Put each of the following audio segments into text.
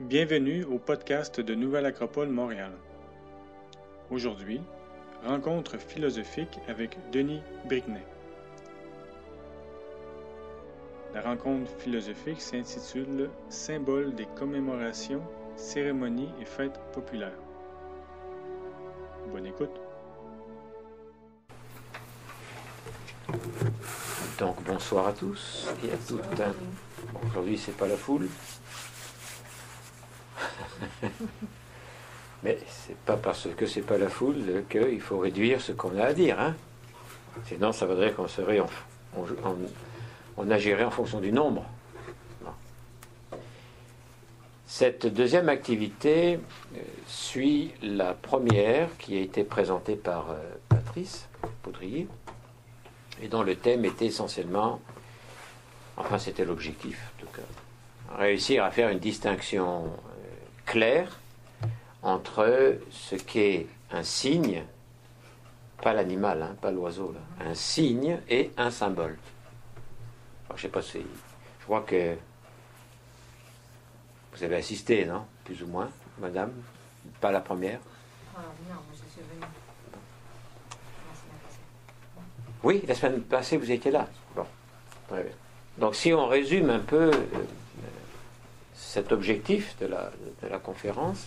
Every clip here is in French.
Bienvenue au podcast de Nouvelle Acropole Montréal. Aujourd'hui, rencontre philosophique avec Denis Briquenet. La rencontre philosophique s'intitule « Symbole des commémorations, cérémonies et fêtes populaires ». Bonne écoute. Donc bonsoir à tous et à toutes. Bon, aujourd'hui c'est pas la foule. Mais c'est pas parce que c'est pas la foule qu'il faut réduire ce qu'on a à dire, hein. Sinon ça voudrait qu'on serait on agirait en fonction du nombre. Non. Cette deuxième activité suit la première qui a été présentée par Patrice Poudrier et dont le thème était essentiellement, enfin c'était l'objectif en tout cas, réussir à faire une distinction claire entre ce qu'est un signe, pas l'animal, hein, pas l'oiseau, là, un signe et un symbole. Alors, je sais pas si, je crois que vous avez assisté, non, plus ou moins, madame, pas la première. Non, moi je suis venue. Oui, la semaine passée vous étiez là. Bon, très bien. Donc si on résume un peu cet objectif de la conférence,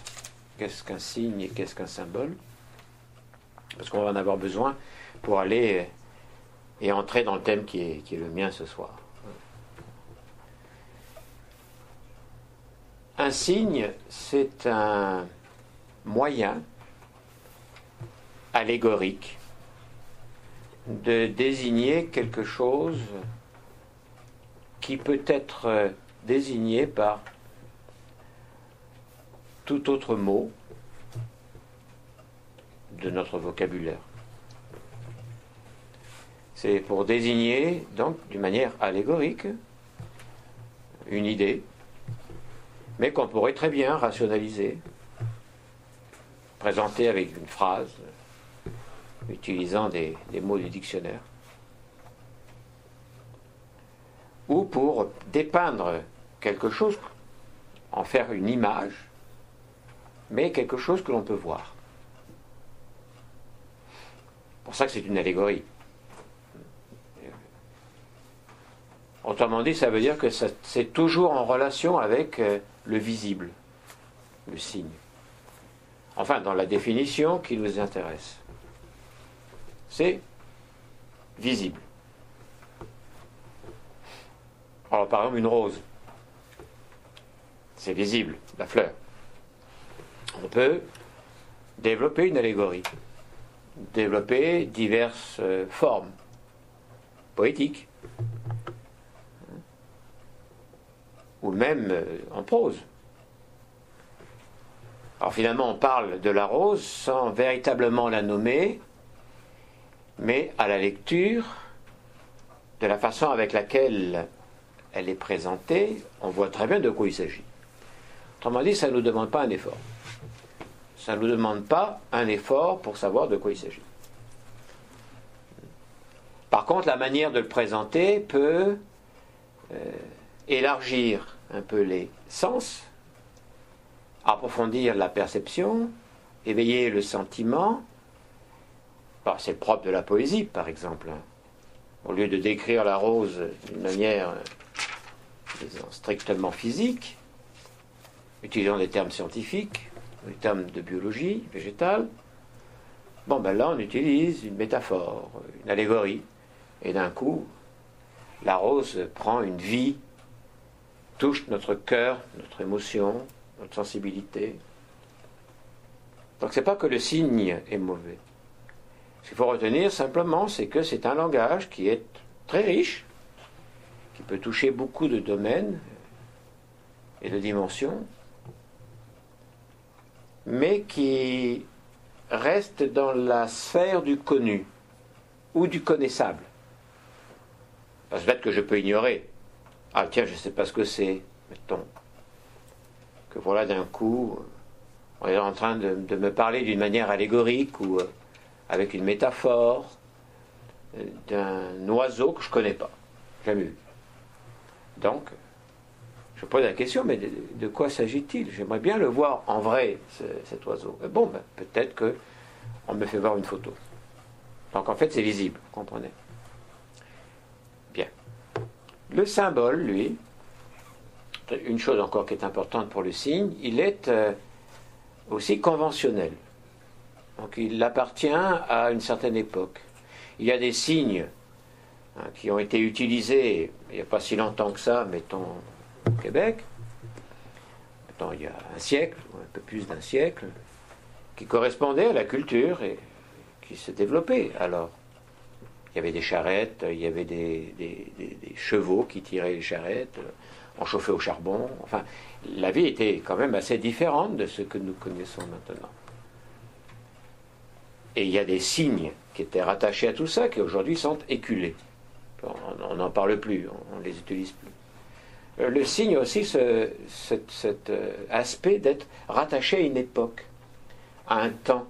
qu'est-ce qu'un signe et qu'est-ce qu'un symbole, parce qu'on va en avoir besoin pour aller et entrer dans le thème qui est le mien ce soir. Un signe, c'est un moyen allégorique de désigner quelque chose qui peut être désigné par tout autre mot de notre vocabulaire. C'est pour désigner, donc, d'une manière allégorique, une idée, mais qu'on pourrait très bien rationaliser, présenter avec une phrase, utilisant des mots du dictionnaire, ou pour dépeindre quelque chose, en faire une image, mais quelque chose que l'on peut voir. C'est pour ça que c'est une allégorie. Autrement dit, ça veut dire que c'est toujours en relation avec le visible, le signe. Enfin, dans la définition qui nous intéresse. C'est visible. Alors, par exemple, une rose, c'est visible, la fleur. On peut développer une allégorie, développer diverses formes poétiques, ou même en prose. Alors finalement, on parle de la rose sans véritablement la nommer, mais à la lecture, de la façon avec laquelle elle est présentée, on voit très bien de quoi il s'agit. Autrement dit, ça ne nous demande pas un effort. Ça ne nous demande pas un effort pour savoir de quoi il s'agit. Par contre, la manière de le présenter peut élargir un peu les sens, approfondir la perception, éveiller le sentiment. C'est le propre de la poésie, par exemple. Au lieu de décrire la rose d'une manière, disons, strictement physique, utilisant des termes scientifiques, des termes de biologie végétale, là on utilise une métaphore, une allégorie, et d'un coup, la rose prend une vie, touche notre cœur, notre émotion, notre sensibilité. Donc c'est pas que le signe est mauvais. Ce qu'il faut retenir simplement, c'est que c'est un langage qui est très riche, qui peut toucher beaucoup de domaines et de dimensions, mais qui reste dans la sphère du connu ou du connaissable. Parce que peut-être que je peux ignorer. Ah tiens, je ne sais pas ce que c'est, mettons. Que voilà d'un coup, on est en train de me parler d'une manière allégorique ou avec une métaphore d'un oiseau que je ne connais pas, jamais vu. Donc, Je pose la question, mais de quoi s'agit-il? J'aimerais bien le voir en vrai, cet oiseau. Et bon, ben, peut-être qu'on me fait voir une photo. Donc en fait, c'est visible, vous comprenez? Bien. Le symbole, lui, une chose encore qui est importante pour le signe, il est aussi conventionnel. Donc il appartient à une certaine époque. Il y a des signes qui ont été utilisés il n'y a pas si longtemps que ça, mettons au Québec, mettons il y a un siècle, ou un peu plus d'un siècle, qui correspondaient à la culture et qui se développaient. Alors, il y avait des charrettes, il y avait des chevaux qui tiraient les charrettes, on chauffait au charbon. Enfin, la vie était quand même assez différente de ce que nous connaissons maintenant. Et il y a des signes qui étaient rattachés à tout ça, qui aujourd'hui sont éculés. On n'en parle plus, on ne les utilise plus. Le signe aussi, cet aspect d'être rattaché à une époque, à un temps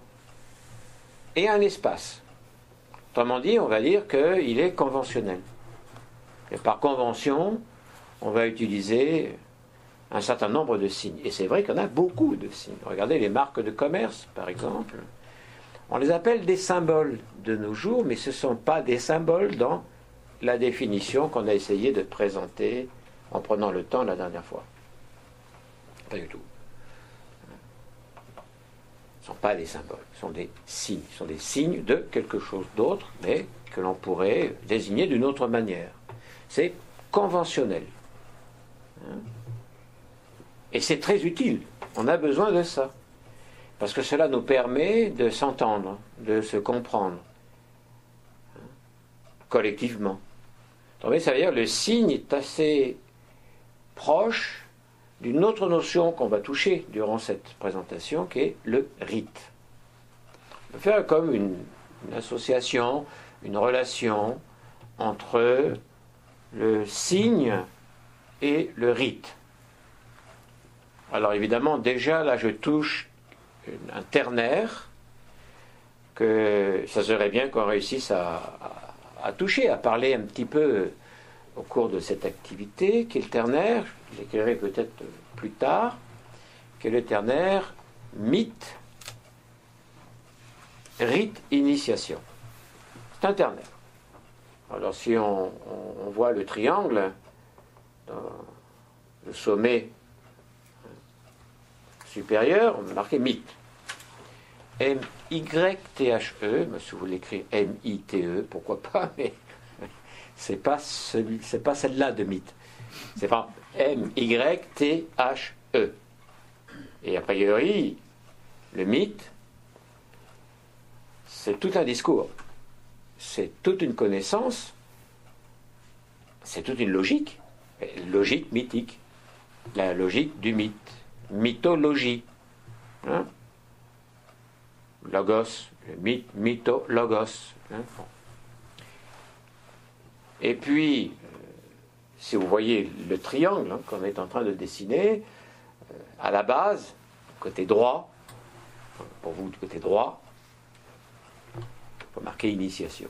et à un espace. Autrement dit, on va dire qu'il est conventionnel. Et par convention, on va utiliser un certain nombre de signes. Et c'est vrai qu'il y en a beaucoup de signes. Regardez les marques de commerce, par exemple. On les appelle des symboles de nos jours, mais ce ne sont pas des symboles dans la définition qu'on a essayé de présenter en prenant le temps la dernière fois. Pas du tout. Ce ne sont pas des symboles, ce sont des signes. Ce sont des signes de quelque chose d'autre, mais que l'on pourrait désigner d'une autre manière. C'est conventionnel. Et c'est très utile. On a besoin de ça. Parce que cela nous permet de s'entendre, de se comprendre collectivement. Donc, ça veut dire que le signe est assez proche d'une autre notion qu'on va toucher durant cette présentation, qui est le rite. On peut faire comme une association, une relation entre le signe et le rite. Alors évidemment, déjà là, je touche un ternaire que ça serait bien qu'on réussisse à toucher, à parler un petit peu au cours de cette activité, qui est le ternaire, je l'écrirai peut-être plus tard, qui est le ternaire mythe, rite, initiation. C'est un ternaire. Alors si on voit le triangle, dans le sommet supérieur, on va marquer mythe. M-Y-T-H-E, si vous voulez écrire M-I-T-E, pourquoi pas, mais c'est pas celle-là de mythe. C'est pas M-Y-T-H-E. Et a priori, le mythe, c'est tout un discours. C'est toute une connaissance, c'est toute une logique. Logique mythique. La logique du mythe. Mythologie. Hein? Logos, le mythe, mytho-logos. Hein? Et puis, si vous voyez le triangle qu'on est en train de dessiner, à la base, côté droit, pour vous du côté droit, il faut marquer initiation.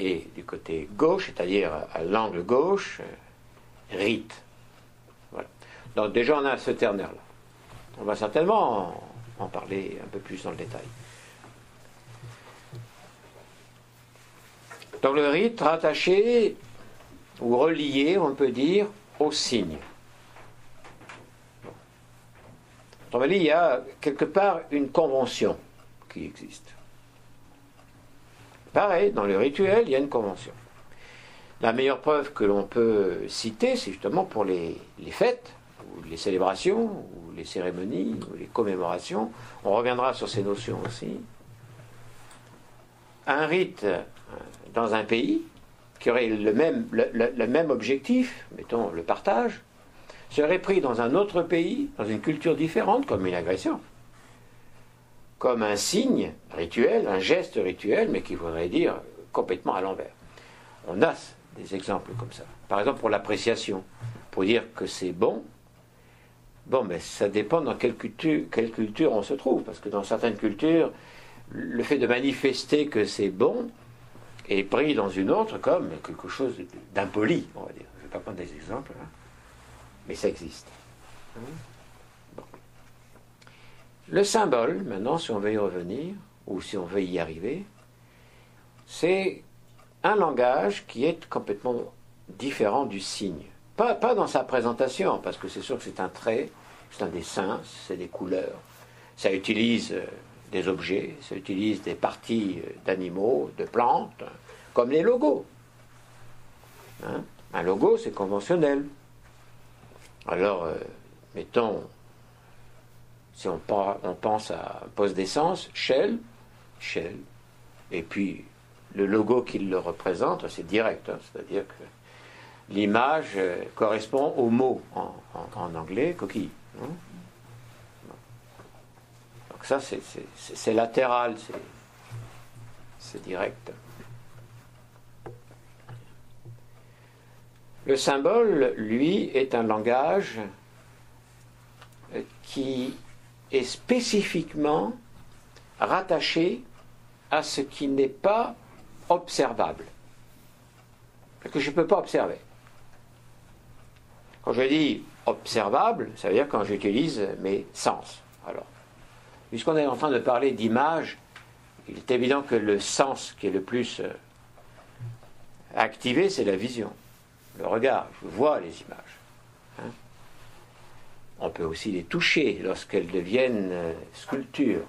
Et du côté gauche, c'est-à-dire à l'angle gauche, rite. Voilà. Donc déjà on a ce ternaire-là. On va certainement en parler un peu plus dans le détail. Donc le rite rattaché ou relié, on peut dire, au signe. Donc il y a quelque part une convention qui existe. Pareil, dans le rituel, il y a une convention. La meilleure preuve que l'on peut citer, c'est justement pour les fêtes, ou les célébrations, ou les cérémonies, ou les commémorations. On reviendra sur ces notions aussi. Un rite dans un pays qui aurait le même objectif, mettons le partage, serait pris dans un autre pays, dans une culture différente, comme une agression. Comme un signe rituel, un geste rituel, mais qui voudrait dire complètement à l'envers. On a des exemples comme ça. Par exemple, pour l'appréciation, pour dire que c'est bon, mais ça dépend dans quelle culture on se trouve, parce que dans certaines cultures, le fait de manifester que c'est bon est pris dans une autre comme quelque chose d'impoli, on va dire. Je ne vais pas prendre des exemples. mais ça existe. Bon. Le symbole, maintenant, si on veut y revenir, ou si on veut y arriver, c'est un langage qui est complètement différent du signe. Pas dans sa présentation, parce que c'est sûr que c'est un trait, c'est un dessin, c'est des couleurs. Ça utilise des objets, ça utilise des d'animaux, de plantes, comme les logos. Hein? Un logo, c'est conventionnel. Alors, mettons, si on pense à un poste d'essence, Shell, et puis le logo qui le représente, c'est direct, hein, c'est-à-dire que l'image correspond au mot en anglais, coquille. Hein? Donc ça, c'est latéral, c'est direct. Le symbole, lui, est un langage qui est spécifiquement rattaché à ce qui n'est pas observable, que je ne peux pas observer. Quand je dis observable, ça veut dire quand j'utilise mes sens. Alors, puisqu'on est en train de parler d'image, il est évident que le sens qui est le plus activé, c'est la vision. Le regard, je vois les images. Hein? On peut aussi les toucher lorsqu'elles deviennent sculptures,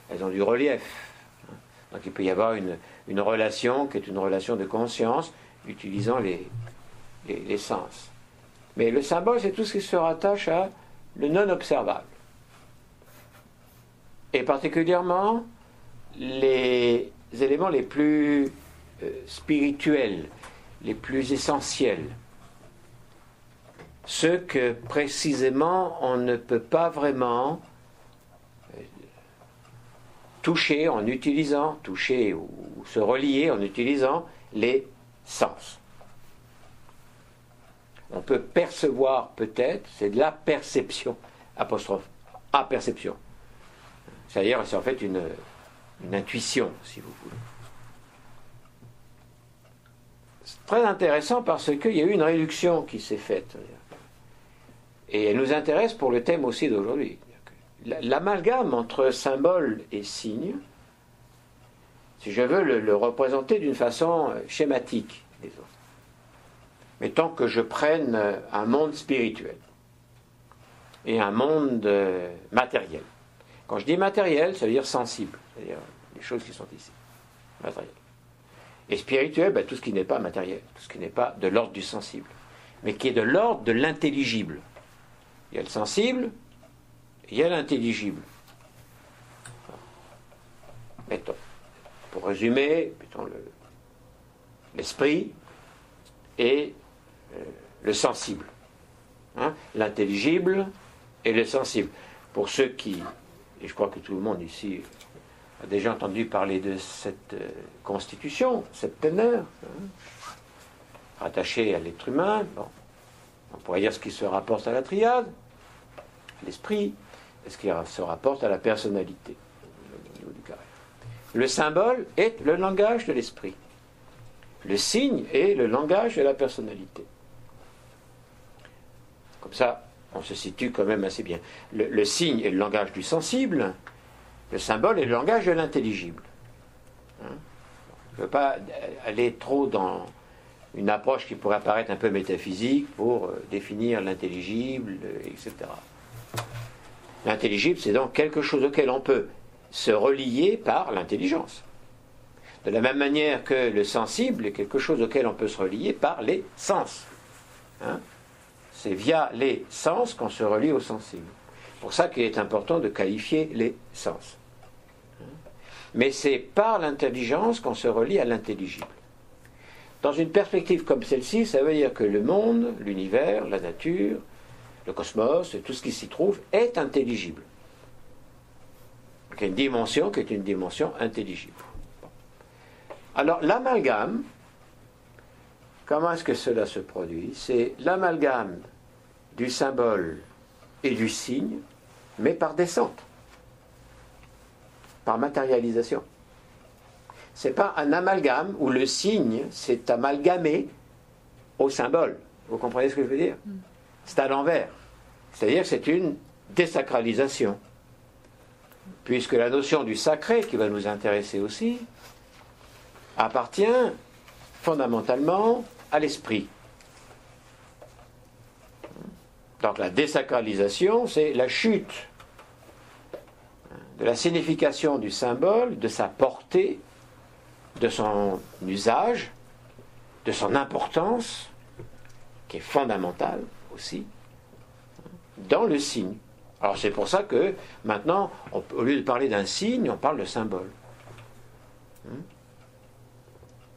elles ont du relief. Hein? Donc il peut y avoir une relation qui est une relation de conscience utilisant les sens. Mais le symbole, c'est tout ce qui se rattache à le non-observable. Et particulièrement les éléments les plus spirituels, les plus essentiels, ceux que précisément on ne peut pas vraiment toucher ou se relier en utilisant les sens. On peut percevoir peut-être, c'est de la perception, apostrophe, aperception. C'est-à-dire, c'est en fait une intuition, si vous voulez. C'est très intéressant parce qu'il y a eu une réduction qui s'est faite. Et elle nous intéresse pour le thème aussi d'aujourd'hui. L'amalgame entre symbole et signe, si je veux le représenter d'une façon schématique, disons. Mettons que je prenne un monde spirituel et un monde matériel. Quand je dis matériel, ça veut dire sensible, c'est-à-dire les choses qui sont ici, matériel. Et spirituel, tout ce qui n'est pas matériel, tout ce qui n'est pas de l'ordre du sensible, mais qui est de l'ordre de l'intelligible. Il y a le sensible, il y a l'intelligible. Mettons, pour résumer, mettons l'esprit et le sensible. Hein? L'intelligible et le sensible. Pour ceux qui, et je crois que tout le monde ici a déjà entendu parler de cette constitution septénaire, rattachée à l'être humain, bon, on pourrait dire ce qui se rapporte à la triade, l'esprit, et ce qui se rapporte à la personnalité. Le symbole est le langage de l'esprit. Le signe est le langage de la personnalité. Comme ça, on se situe quand même assez bien. Le signe est le langage du sensible, le symbole est le langage de l'intelligible. Hein? Je ne veux pas aller trop dans une approche qui pourrait apparaître un peu métaphysique pour définir l'intelligible, etc. L'intelligible, c'est donc quelque chose auquel on peut se relier par l'intelligence. De la même manière que le sensible est quelque chose auquel on peut se relier par les sens. Hein? C'est via les sens qu'on se relie au sensible. C'est pour ça qu'il est important de qualifier les sens. Mais c'est par l'intelligence qu'on se relie à l'intelligible. Dans une perspective comme celle-ci, ça veut dire que le monde, l'univers, la nature, le cosmos, tout ce qui s'y trouve est intelligible. Donc il y a une dimension qui est une dimension intelligible. Alors l'amalgame, comment est-ce que cela se produit? C'est l'amalgame du symbole et du signe, mais par descente, par matérialisation. Ce n'est pas un amalgame où le signe s'est amalgamé au symbole. Vous comprenez ce que je veux dire? C'est à l'envers. C'est-à-dire que c'est une désacralisation. Puisque la notion du sacré, qui va nous intéresser aussi, appartient fondamentalement à l'esprit. Donc la désacralisation, c'est la chute de la signification du symbole, de sa portée, de son usage, de son importance, qui est fondamentale aussi, dans le signe. Alors c'est pour ça que maintenant, au lieu de parler d'un signe, on parle de symbole.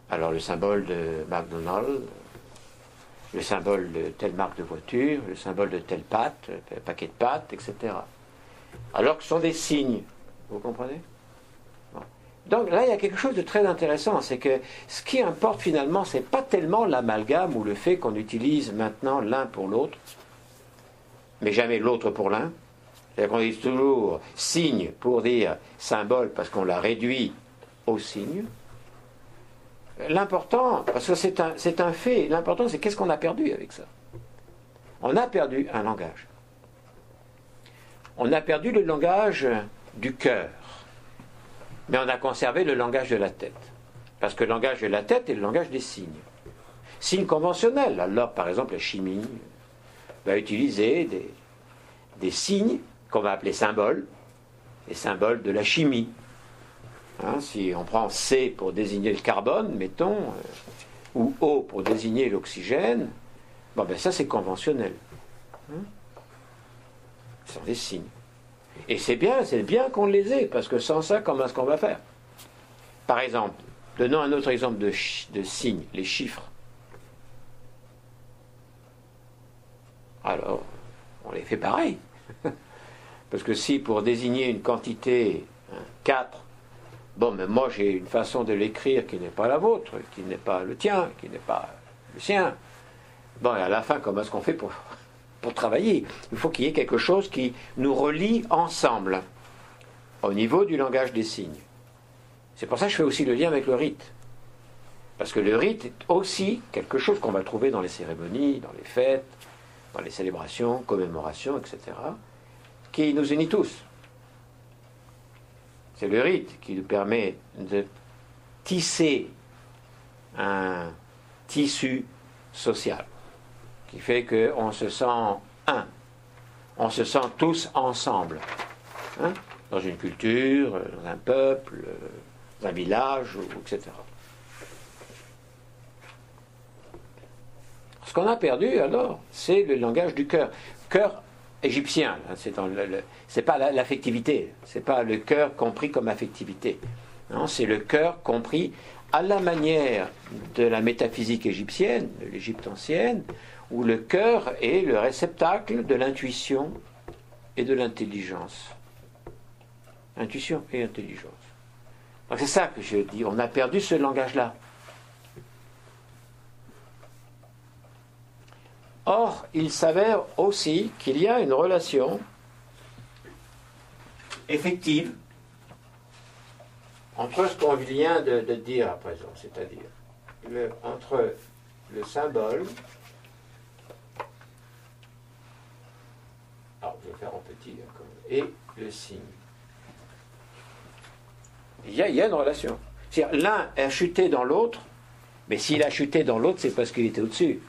Alors le symbole de McDonald's, le symbole de telle marque de voiture, le symbole de telle pâte, paquet de pâtes, etc. Alors que ce sont des signes. Vous comprenez? Bon. Donc là, il y a quelque chose de très intéressant, c'est que ce qui importe finalement, c'est pas tellement l'amalgame ou le fait qu'on utilise maintenant l'un pour l'autre, mais jamais l'autre pour l'un. C'est-à-dire qu'on utilise toujours signe pour dire symbole parce qu'on l'a réduit au signe. L'important, parce que c'est un fait, l'important c'est qu'est-ce qu'on a perdu avec ça. On a perdu un langage. On a perdu le langage du cœur, mais on a conservé le langage de la tête. Parce que le langage de la tête est le langage des signes. Signes conventionnels. Alors, par exemple, la chimie va utiliser des signes qu'on va appeler symboles, les symboles de la chimie. Si on prend C pour désigner le carbone, mettons, ou O pour désigner l'oxygène, bon, ben ça c'est conventionnel. Ce sont des signes. Et c'est bien qu'on les ait, parce que sans ça, comment est-ce qu'on va faire? Par exemple, donnons un autre exemple de signes, les chiffres. Alors, on les fait pareil. Parce que si pour désigner une quantité, 4, bon, mais moi j'ai une façon de l'écrire qui n'est pas la vôtre, qui n'est pas le tien, qui n'est pas le sien. Bon, et à la fin, comment est-ce qu'on fait pour travailler? Il faut qu'il y ait quelque chose qui nous relie ensemble, au niveau du langage des signes. C'est pour ça que je fais aussi le lien avec le rite. Parce que le rite est aussi quelque chose qu'on va trouver dans les cérémonies, dans les fêtes, dans les célébrations, commémorations, etc., qui nous unit tous. C'est le rite qui nous permet de tisser un tissu social qui fait qu'on se sent un. On se sent tous ensemble. Dans une culture, dans un peuple, dans un village, etc. Ce qu'on a perdu, alors, c'est le langage du cœur. Cœur égyptien, c'est pas l'affectivité, c'est pas le cœur compris comme affectivité. Non, c'est le cœur compris à la manière de la métaphysique égyptienne, de l'Égypte ancienne, où le cœur est le réceptacle de l'intuition et de l'intelligence. Intuition et intelligence. Donc c'est ça que je dis, on a perdu ce langage-là. Or, il s'avère aussi qu'il y a une relation effective entre ce qu'on vient de dire à présent, c'est-à-dire entre le symbole, alors je vais faire en petit, et le signe. Il y a une relation. C'est-à-dire, l'un a chuté dans l'autre, mais s'il a chuté dans l'autre, c'est parce qu'il était au-dessus.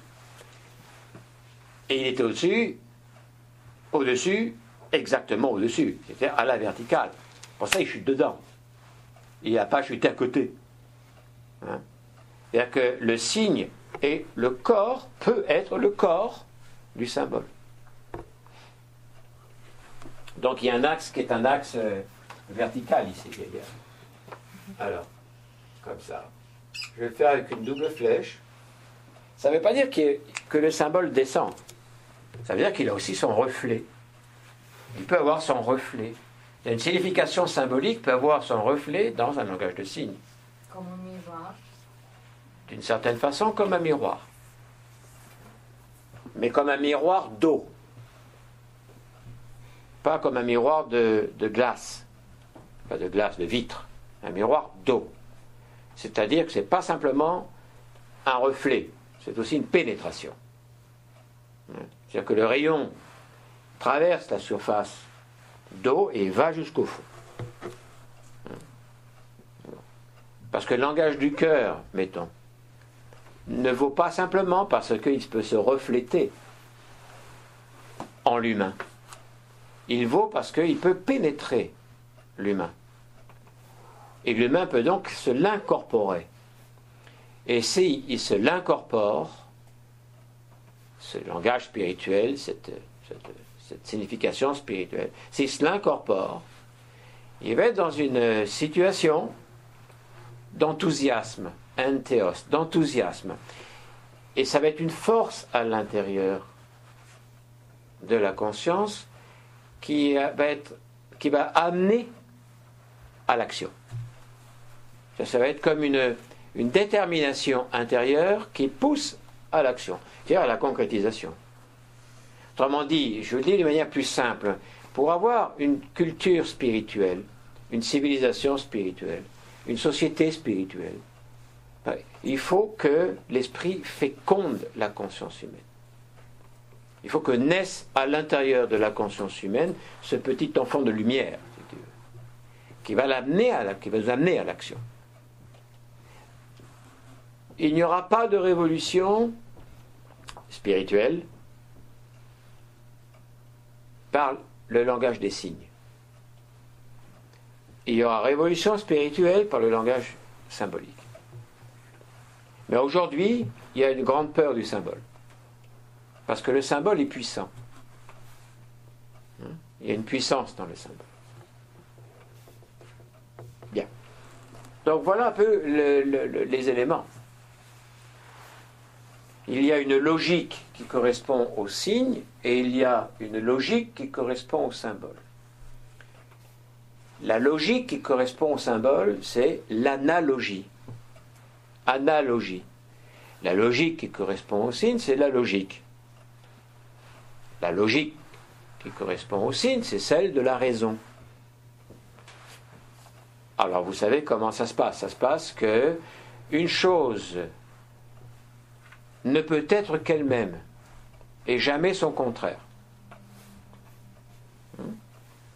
Et il était au-dessus, exactement au-dessus, c'est-à-dire à la verticale. Pour ça, il chute dedans. Il n'a pas chuté à côté. C'est-à-dire que le signe et le corps peut être le corps du symbole. Donc il y a un axe qui est un axe vertical ici. Alors, comme ça. Je vais le faire avec une double flèche. Ça ne veut pas dire que le symbole descend. Ça veut dire qu'il a aussi son reflet. Il peut avoir son reflet. Il y a une signification symbolique peut avoir son reflet dans un langage de signes. Comme un miroir. D'une certaine façon, comme un miroir. Mais comme un miroir d'eau. Pas comme un miroir de glace. Pas de glace, de vitre. Un miroir d'eau. C'est-à-dire que ce n'est pas simplement un reflet. C'est aussi une pénétration. C'est-à-dire que le rayon traverse la surface d'eau et va jusqu'au fond. Parce que le langage du cœur, mettons, ne vaut pas simplement parce qu'il peut se refléter en l'humain. Il vaut parce qu'il peut pénétrer l'humain. Et l'humain peut donc se l'incorporer. Et s'il se l'incorpore, ce langage spirituel, cette signification spirituelle, s'il se l'incorpore, il va être dans une situation d'enthousiasme, entheos, d'enthousiasme. Et ça va être une force à l'intérieur de la conscience qui va amener à l'action. Ça va être comme une détermination intérieure qui pousse à l'action, c'est-à-dire à la concrétisation. Autrement dit, je le dis de manière plus simple, pour avoir une culture spirituelle, une civilisation spirituelle, une société spirituelle, il faut que l'esprit féconde la conscience humaine. Il faut que naisse à l'intérieur de la conscience humaine ce petit enfant de lumière, si tu veux, qui va nous amener à l'action. Il n'y aura pas de révolution spirituelle par le langage des signes. Il y aura révolution spirituelle par le langage symbolique. Mais aujourd'hui, il y a une grande peur du symbole. Parce que le symbole est puissant. Il y a une puissance dans le symbole. Bien. Donc voilà un peu les éléments. Il y a une logique qui correspond au signe et il y a une logique qui correspond au symbole. La logique qui correspond au symbole, c'est l'analogie. Analogie. La logique qui correspond au signe, c'est la logique. La logique qui correspond au signe, c'est celle de la raison. Alors vous savez comment ça se passe. Ça se passe que une chose ne peut être qu'elle-même et jamais son contraire.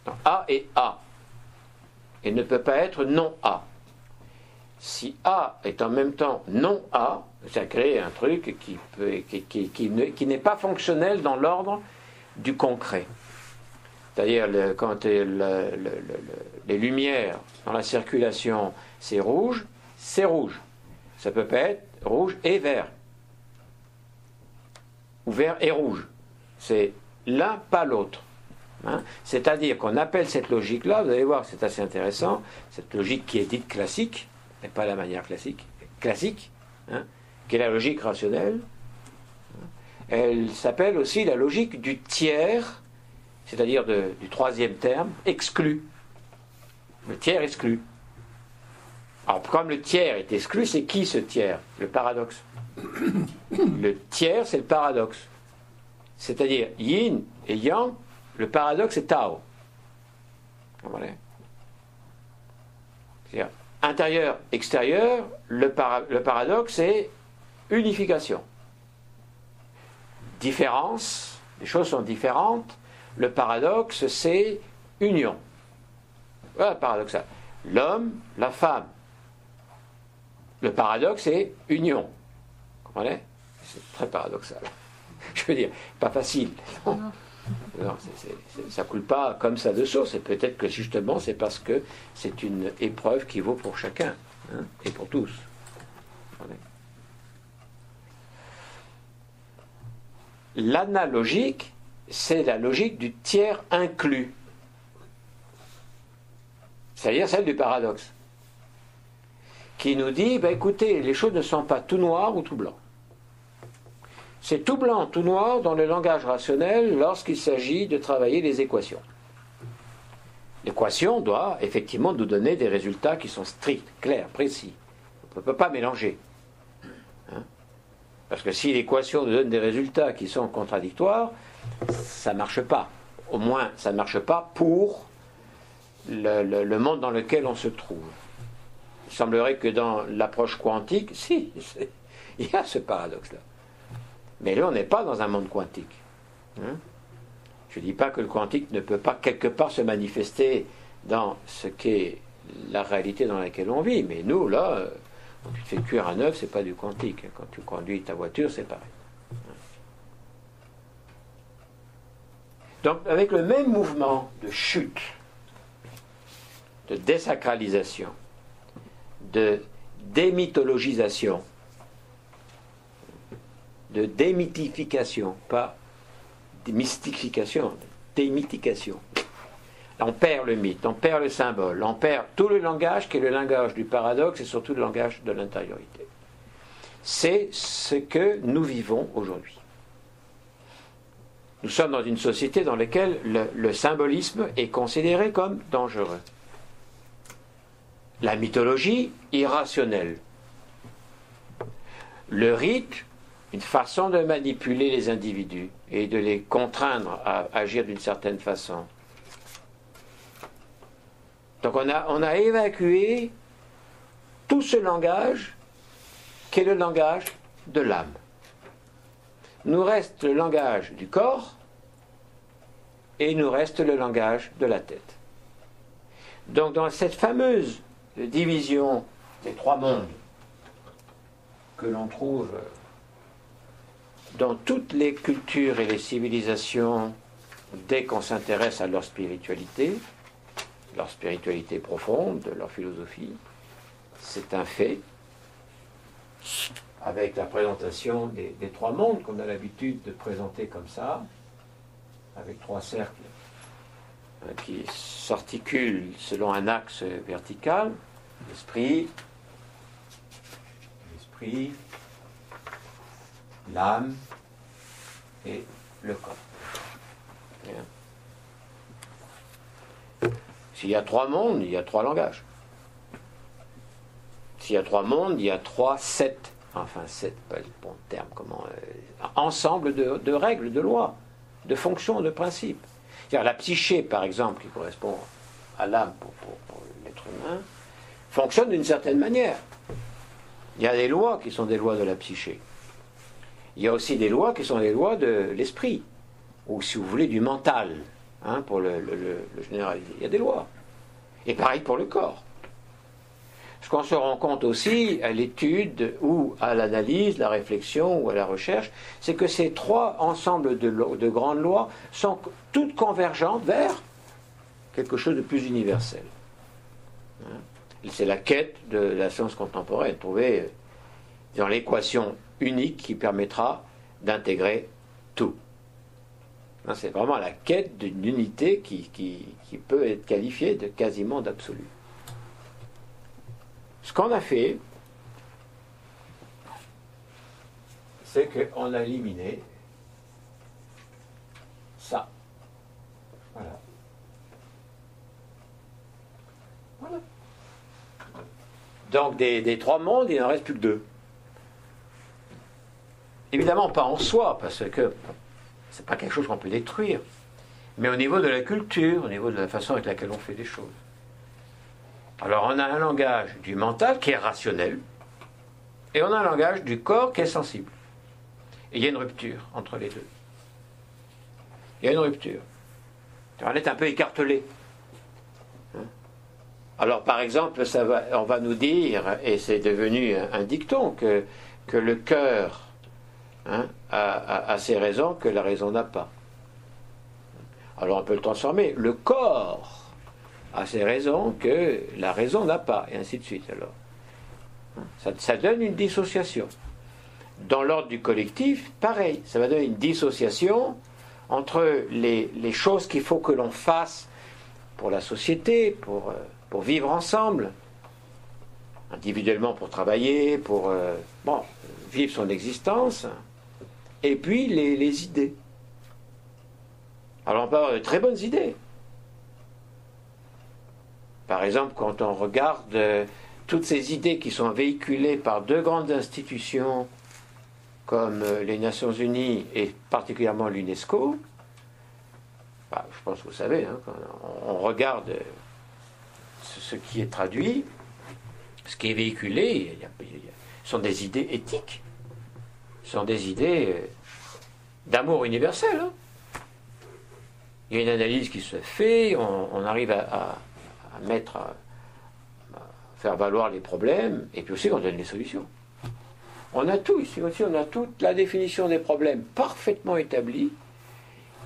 Donc, A est A et ne peut pas être non A. Si A est en même temps non A, ça crée un truc qui n'est pas fonctionnel dans l'ordre du concret. C'est-à-dire quand les lumières dans la circulation c'est rouge. Ça peut pas être rouge et vert. Ou vert et rouge. C'est l'un, pas l'autre. C'est-à-dire qu'on appelle cette logique-là, vous allez voir que c'est assez intéressant, cette logique qui est dite classique, mais pas la manière classique, qui est la logique rationnelle, elle s'appelle aussi la logique du tiers, c'est-à-dire du troisième terme, exclu. Le tiers exclu. Alors, comme le tiers est exclu, c'est qui ce tiers? Le paradoxe. Le tiers, c'est le paradoxe. C'est-à-dire yin et yang, le paradoxe est Tao. Voilà. C'est-à-dire intérieur, extérieur, le paradoxe c'est unification. Différence, les choses sont différentes, le paradoxe c'est union. Voilà paradoxal. L'homme, la femme. Le paradoxe c'est union. Vous comprenez? C'est très paradoxal. Je veux dire, pas facile. Non. Non, ça ne coule pas comme ça de source. Et peut-être que justement, c'est parce que c'est une épreuve qui vaut pour chacun, et pour tous. L'analogique, c'est la logique du tiers inclus. C'est-à-dire celle du paradoxe. Qui nous dit, écoutez, les choses ne sont pas tout noir ou tout blanc. C'est tout blanc, tout noir dans le langage rationnel lorsqu'il s'agit de travailler les équations. L'équation doit effectivement nous donner des résultats qui sont stricts, clairs, précis. On ne peut pas mélanger. Parce que si l'équation nous donne des résultats qui sont contradictoires, ça ne marche pas. Au moins, ça ne marche pas pour le monde dans lequel on se trouve. Il semblerait que dans l'approche quantique, si, il y a ce paradoxe-là. Mais là, on n'est pas dans un monde quantique. Hein? Je ne dis pas que le quantique ne peut pas quelque part se manifester dans ce qu'est la réalité dans laquelle on vit, mais nous, là, quand tu te fais cuire un œuf, c'est pas du quantique. Quand tu conduis ta voiture, c'est pareil. Donc, avec le même mouvement de chute, de désacralisation, de démythologisation, de démythification, pas de mystification, démythication. On perd le mythe, on perd le symbole, on perd tout le langage qui est le langage du paradoxe et surtout le langage de l'intériorité. C'est ce que nous vivons aujourd'hui. Nous sommes dans une société dans laquelle le symbolisme est considéré comme dangereux. La mythologie, irrationnelle. Le rite, une façon de manipuler les individus et de les contraindre à agir d'une certaine façon. Donc on a évacué tout ce langage qui est le langage de l'âme. Nous reste le langage du corps et il nous reste le langage de la tête. Donc dans cette fameuse division des trois mondes que l'on trouve dans toutes les cultures et les civilisations dès qu'on s'intéresse à leur spiritualité profonde, leur philosophie, c'est un fait, avec la présentation des trois mondes qu'on a l'habitude de présenter comme ça, avec trois cercles qui s'articulent selon un axe vertical, l'esprit, l'âme et le corps. Bien. S'il y a trois mondes, il y a trois langages. S'il y a trois mondes, il y a sept, pas le bon terme, ensemble de règles, de lois, de fonctions, de principes. C'est-à-dire la psyché, par exemple, qui correspond à l'âme pour l'être humain, fonctionne d'une certaine manière. Il y a des lois qui sont des lois de la psyché. Il y a aussi des lois qui sont des lois de l'esprit, ou si vous voulez du mental, pour le généraliser. Il y a des lois. Et pareil pour le corps. Ce qu'on se rend compte aussi à l'étude ou à l'analyse, la réflexion ou à la recherche, c'est que ces trois ensembles de grandes lois sont toutes convergentes vers quelque chose de plus universel. C'est la quête de la science contemporaine, trouver dans l'équation unique qui permettra d'intégrer tout. C'est vraiment la quête d'une unité qui peut être qualifiée de quasiment d'absolu. Ce qu'on a fait, c'est qu'on a éliminé ça. Voilà. Donc des trois mondes, il n'en reste plus que deux. Évidemment pas en soi, parce que c'est pas quelque chose qu'on peut détruire, mais au niveau de la culture, au niveau de la façon avec laquelle on fait les choses. Alors on a un langage du mental qui est rationnel, et on a un langage du corps qui est sensible. Et il y a une rupture entre les deux. Il y a une rupture. On est un peu écartelé. Alors par exemple, on va nous dire, et c'est devenu un dicton, que le cœur a ses raisons que la raison n'a pas. Alors on peut le transformer. Le corps a ses raisons que la raison n'a pas, et ainsi de suite. Alors, ça donne une dissociation. Dans l'ordre du collectif, pareil, ça va donner une dissociation entre les choses qu'il faut que l'on fasse pour la société, pour vivre ensemble, individuellement pour travailler, pour vivre son existence, et puis les idées. Alors on peut avoir de très bonnes idées. Par exemple, quand on regarde toutes ces idées qui sont véhiculées par deux grandes institutions comme les Nations Unies et particulièrement l'UNESCO, je pense que vous savez, quand on regarde ce qui est traduit, ce qui est véhiculé, ce sont des idées éthiques, ce sont des idées d'amour universel. il y a une analyse qui se fait, on arrive à faire valoir les problèmes, et puis aussi on donne les solutions. On a tout ici aussi, on a toute la définition des problèmes parfaitement établie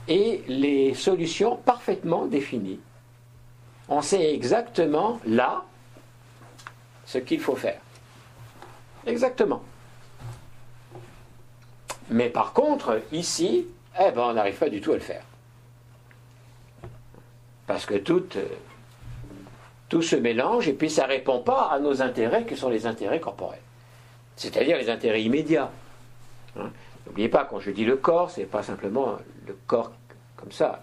et les solutions parfaitement définies. On sait exactement là ce qu'il faut faire. Exactement. Mais par contre, ici, on n'arrive pas du tout à le faire. Parce que tout se mélange et puis ça ne répond pas à nos intérêts qui sont les intérêts corporels. C'est-à-dire les intérêts immédiats. N'oubliez pas, quand je dis le corps, ce n'est pas simplement le corps comme ça.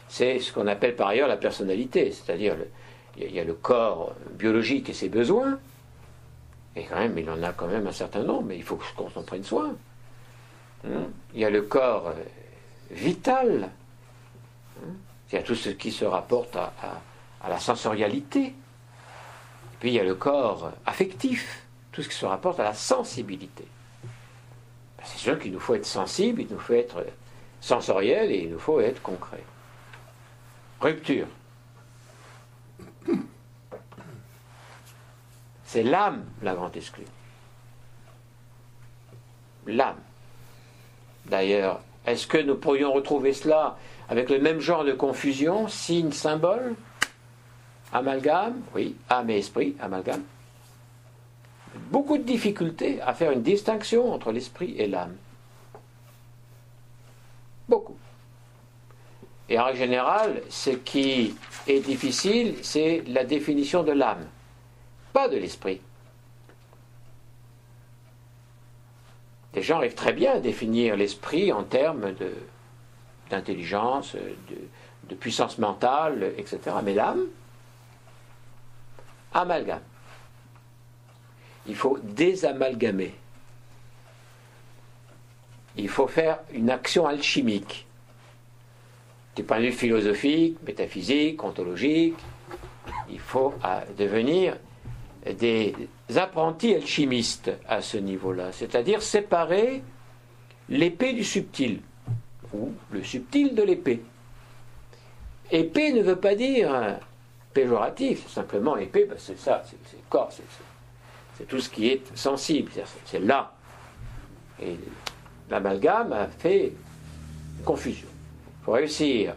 C'est ce qu'on appelle par ailleurs la personnalité. C'est-à-dire, il y a le corps biologique et ses besoins. Et quand même, il en a quand même un certain nombre, mais il faut qu'on s'en prenne soin. Il y a le corps vital. Il y a tout ce qui se rapporte à la sensorialité. Et puis il y a le corps affectif. Tout ce qui se rapporte à la sensibilité. C'est sûr qu'il nous faut être sensible, il nous faut être sensoriel et il nous faut être concret. Rupture. C'est l'âme, la grande exclue. L'âme. D'ailleurs, est-ce que nous pourrions retrouver cela avec le même genre de confusion, signe, symbole, amalgame? Oui, âme et esprit, amalgame. Beaucoup de difficultés à faire une distinction entre l'esprit et l'âme. Beaucoup. Et en règle générale, ce qui est difficile, c'est la définition de l'âme, pas de l'esprit. Les gens arrivent très bien à définir l'esprit en termes d'intelligence, de puissance mentale, etc. Mais l'âme, amalgame. Il faut désamalgamer. Il faut faire une action alchimique. Du point de vue philosophique, métaphysique, ontologique, il faut devenir des apprentis alchimistes à ce niveau-là, c'est-à-dire séparer l'épée du subtil, ou le subtil de l'épée. Épée ne veut pas dire péjoratif, c'est simplement épée, c'est ça, c'est le corps, c'est tout ce qui est sensible, c'est là. Et l'amalgame a fait confusion. Il faut réussir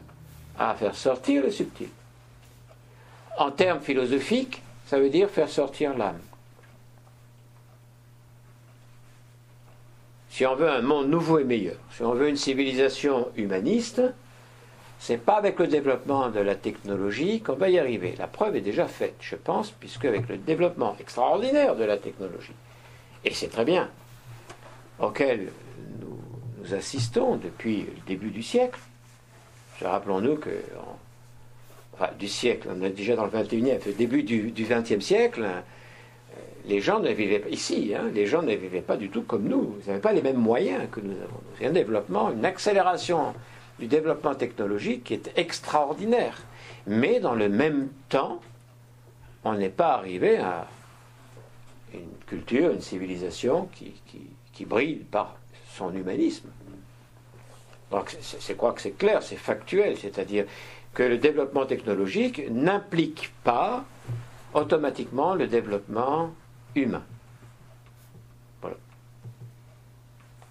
à faire sortir le subtil. En termes philosophiques, ça veut dire faire sortir l'âme. Si on veut un monde nouveau et meilleur, si on veut une civilisation humaniste, c'est pas avec le développement de la technologie qu'on va y arriver. La preuve est déjà faite, je pense, puisque avec le développement extraordinaire de la technologie, et c'est très bien, auquel nous assistons depuis le début du siècle, rappelons-nous que du siècle, on est déjà dans le 21e, le début du 20e siècle, les gens ne vivaient pas ici, les gens ne vivaient pas du tout comme nous, ils n'avaient pas les mêmes moyens que nous avons. C'est un développement, une accélération du développement technologique qui est extraordinaire. Mais dans le même temps, on n'est pas arrivé à une culture, une civilisation qui brille par son humanisme. Donc je crois que c'est clair, c'est factuel, c'est-à-dire que le développement technologique n'implique pas automatiquement le développement humain. Voilà.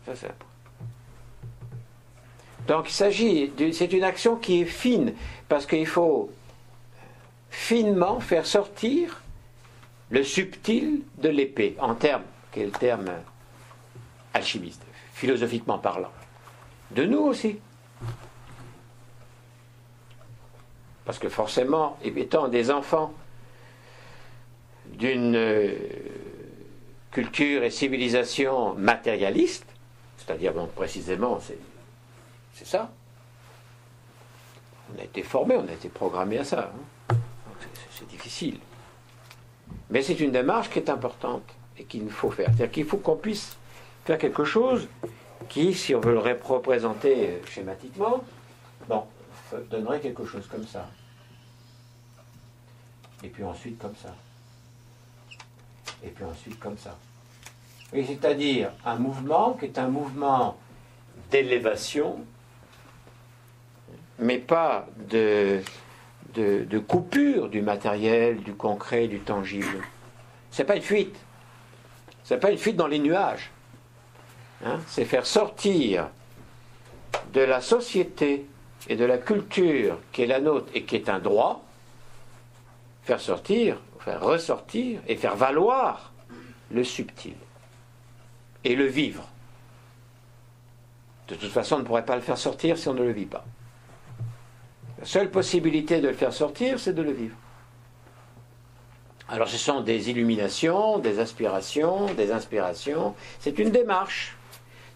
Ça c'est important. Donc il s'agit, c'est une action qui est fine, parce qu'il faut finement faire sortir le subtil de l'épée, en termes, qui est le terme alchimiste, philosophiquement parlant. De nous aussi. Parce que forcément, étant des enfants d'une culture et civilisation matérialiste, c'est-à-dire donc précisément, c'est ça. On a été formé, on a été programmé à ça. C'est difficile. Mais c'est une démarche qui est importante et qu'il nous faut faire. C'est-à-dire qu'il faut qu'on puisse faire quelque chose qui, si on veut le représenter schématiquement, donnerait quelque chose comme ça. Et puis ensuite comme ça. Et puis ensuite comme ça. Et c'est-à-dire un mouvement qui est un mouvement d'élévation mais pas de coupure du matériel, du concret, du tangible. C'est pas une fuite. C'est pas une fuite dans les nuages. Hein, c'est faire sortir de la société et de la culture qui est la nôtre et qui est un droit, faire sortir, faire ressortir et faire valoir le subtil et le vivre. De toute façon, on ne pourrait pas le faire sortir si on ne le vit pas. La seule possibilité de le faire sortir, c'est de le vivre. Alors ce sont des illuminations, des aspirations, des inspirations. C'est une démarche.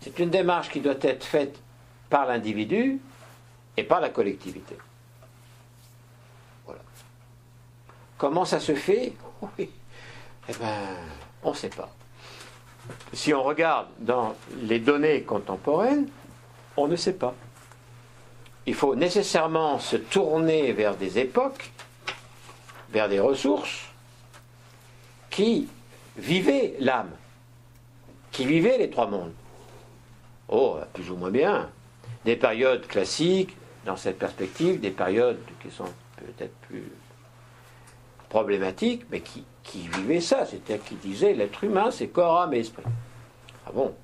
C'est une démarche qui doit être faite par l'individu et par la collectivité. Voilà. Comment ça se fait? Oui. Eh bien, on ne sait pas. Si on regarde dans les données contemporaines, on ne sait pas. Il faut nécessairement se tourner vers des époques, vers des ressources qui vivaient l'âme, qui vivaient les trois mondes. Oh, plus ou moins bien. Des périodes classiques, dans cette perspective, des périodes qui sont peut-être plus problématiques, mais qui vivaient ça. C'est-à-dire qui disaient l'être humain, c'est corps, âme et esprit. Ah bon?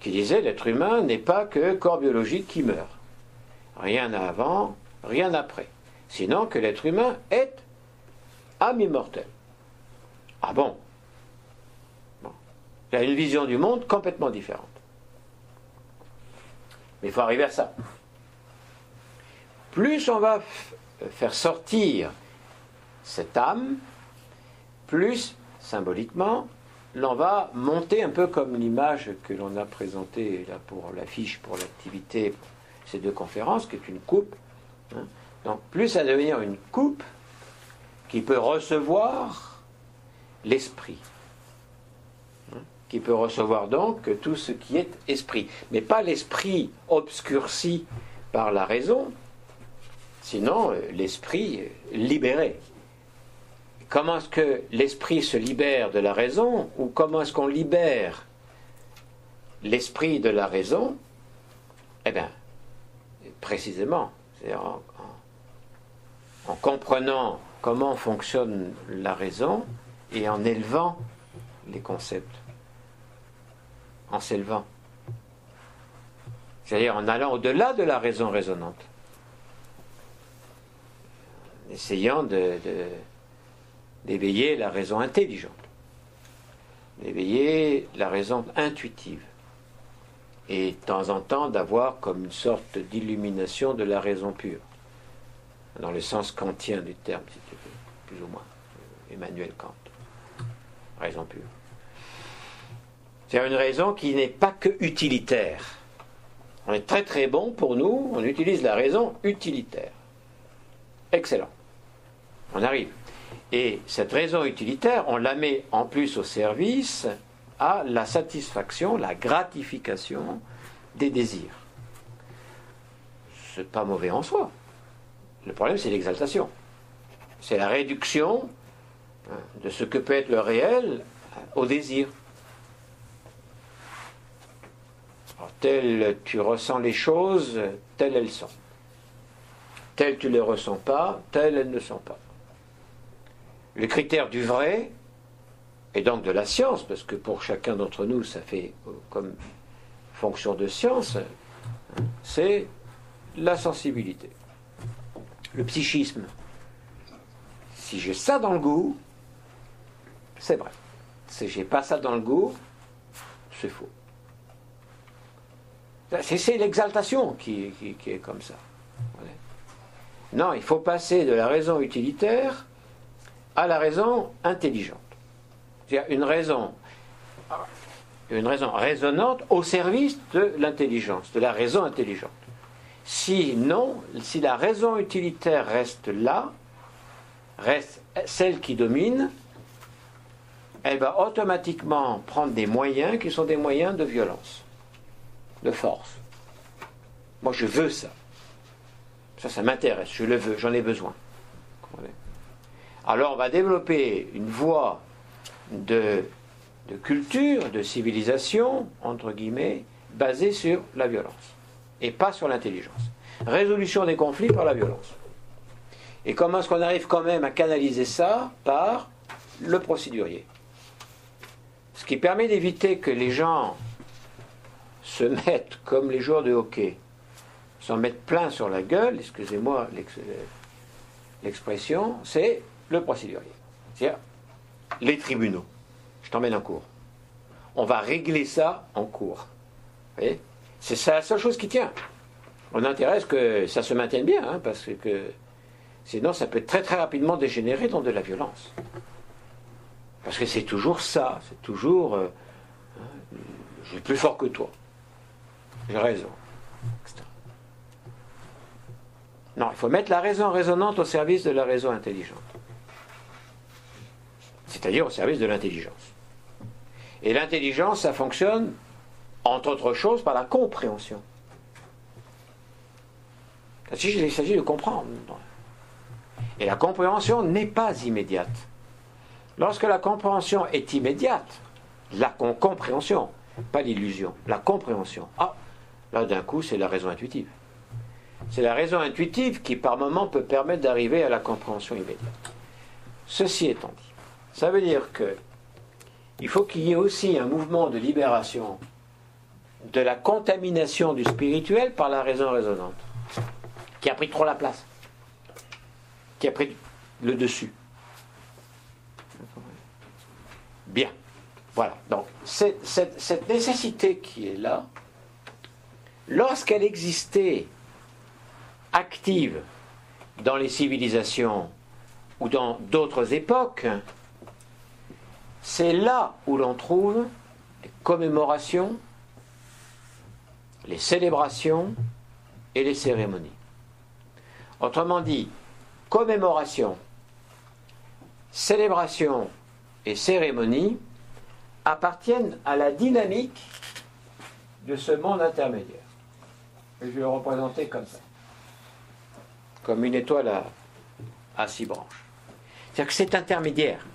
Qui disait l'être humain n'est pas que corps biologique qui meurt. Rien avant, rien après. Sinon que l'être humain est âme immortelle. Ah bon? Il y a une vision du monde complètement différente. Mais il faut arriver à ça. Plus on va faire sortir cette âme, plus, symboliquement, l'on va monter un peu comme l'image que l'on a présentée là pour l'affiche, pour l'activité, ces deux conférences, qui est une coupe. Hein. Donc, plus ça va devenir une coupe qui peut recevoir l'esprit. Hein, qui peut recevoir donc tout ce qui est esprit. Mais pas l'esprit obscurci par la raison, sinon l'esprit libéré. Comment est-ce que l'esprit se libère de la raison, ou comment est-ce qu'on libère l'esprit de la raison? Eh bien, précisément, c'est-à-dire en comprenant comment fonctionne la raison et en élevant les concepts, en s'élevant. C'est-à-dire en allant au-delà de la raison raisonnante, en essayant d'éveiller la raison intelligente, d'éveiller la raison intuitive, et de temps en temps d'avoir comme une sorte d'illumination de la raison pure, dans le sens kantien du terme, si tu veux, plus ou moins, Emmanuel Kant, raison pure. C'est une raison qui n'est pas que utilitaire. On est très très bon pour nous, on utilise la raison utilitaire. Excellent. On arrive. Et cette raison utilitaire, on la met en plus au service à la satisfaction, la gratification des désirs. C'est pas mauvais en soi. Le problème, c'est l'exaltation. C'est la réduction de ce que peut être le réel au désir. Alors, tel tu ressens les choses, telles elles sont. Telles tu ne les ressens pas, telles elles ne sont pas. Le critère du vrai, et donc de la science, parce que pour chacun d'entre nous, ça fait comme fonction de science, c'est la sensibilité, le psychisme. Si j'ai ça dans le goût, c'est vrai. Si j'ai pas ça dans le goût, c'est faux. C'est l'exaltation qui est comme ça. Voilà. Non, il faut passer de la raison utilitaire à la raison intelligente. C'est-à-dire une raison raisonnante au service de l'intelligence, de la raison intelligente. Sinon, si la raison utilitaire reste là, reste celle qui domine, elle va automatiquement prendre des moyens qui sont des moyens de violence, de force. Moi, je veux ça. Ça m'intéresse, je le veux, j'en ai besoin. Alors, on va développer une voie de culture, de civilisation, entre guillemets, basée sur la violence, et pas sur l'intelligence. Résolution des conflits par la violence. Et comment est-ce qu'on arrive quand même à canaliser ça? Par le procédurier. Ce qui permet d'éviter que les gens se mettent comme les joueurs de hockey, s'en mettent plein sur la gueule, excusez-moi l'expression, c'est le procédurier. C'est-à-dire les tribunaux. Je t'emmène en cours. On va régler ça en cours. Vous voyez? C'est ça la seule chose qui tient. On a intérêt à ce que ça se maintienne bien, hein, parce que sinon ça peut très très rapidement dégénérer dans de la violence. Parce que c'est toujours ça, c'est toujours je suis plus fort que toi, j'ai raison, etc. Non, il faut mettre la raison résonante au service de la raison intelligente. C'est-à-dire au service de l'intelligence. Et l'intelligence, ça fonctionne, entre autres choses, par la compréhension. Il s'agit de comprendre. Et la compréhension n'est pas immédiate. Lorsque la compréhension est immédiate, la compréhension, pas l'illusion, la compréhension, là d'un coup c'est la raison intuitive. C'est la raison intuitive qui par moment peut permettre d'arriver à la compréhension immédiate. Ceci étant dit, ça veut dire que il faut qu'il y ait aussi un mouvement de libération de la contamination du spirituel par la raison résonante, qui a pris trop la place, qui a pris le dessus. Bien, voilà. Donc, cette nécessité qui est là, lorsqu'elle existait active dans les civilisations ou dans d'autres époques, c'est là où l'on trouve les commémorations, les célébrations et les cérémonies. Autrement dit, commémoration, célébration et cérémonies appartiennent à la dynamique de ce monde intermédiaire. Et je vais le représenter comme ça, comme une étoile à 6 branches. C'est-à-dire que c'est intermédiaire.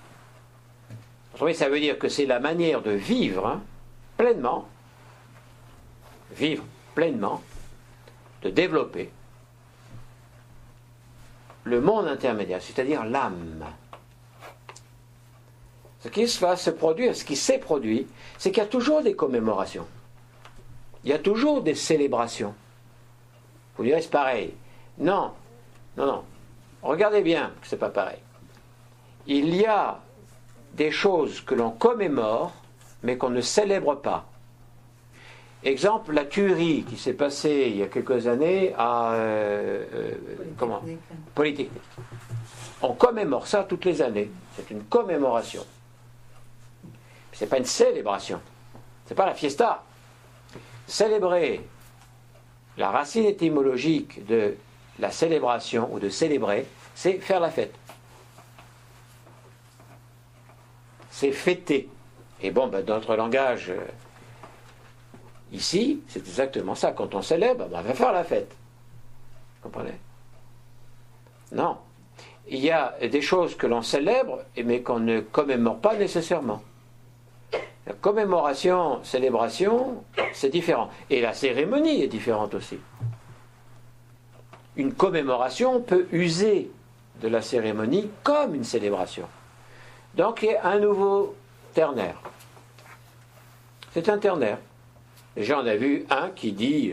Vous voyez, ça veut dire que c'est la manière de vivre pleinement, de développer le monde intermédiaire, c'est-à-dire l'âme. Ce qui va se produire, ce qui s'est produit, c'est qu'il y a toujours des commémorations. Il y a toujours des célébrations. Vous direz, c'est pareil. Non. Regardez bien que c'est pas pareil. Il y a des choses que l'on commémore, mais qu'on ne célèbre pas. Exemple, la tuerie qui s'est passée il y a quelques années à Polytechnique. On commémore ça toutes les années. C'est une commémoration. C'est pas une célébration. C'est pas la fiesta. Célébrer, la racine étymologique de la célébration ou de célébrer, c'est faire la fête. C'est fêter. Et bon, dans notre langage, ici, c'est exactement ça. Quand on célèbre, on va faire la fête. Vous comprenez? Non. Il y a des choses que l'on célèbre, mais qu'on ne commémore pas nécessairement. La commémoration, célébration, c'est différent. Et la cérémonie est différente aussi. Une commémoration peut user de la cérémonie comme une célébration. Donc il y a un nouveau ternaire. C'est un ternaire. Déjà on a vu un qui dit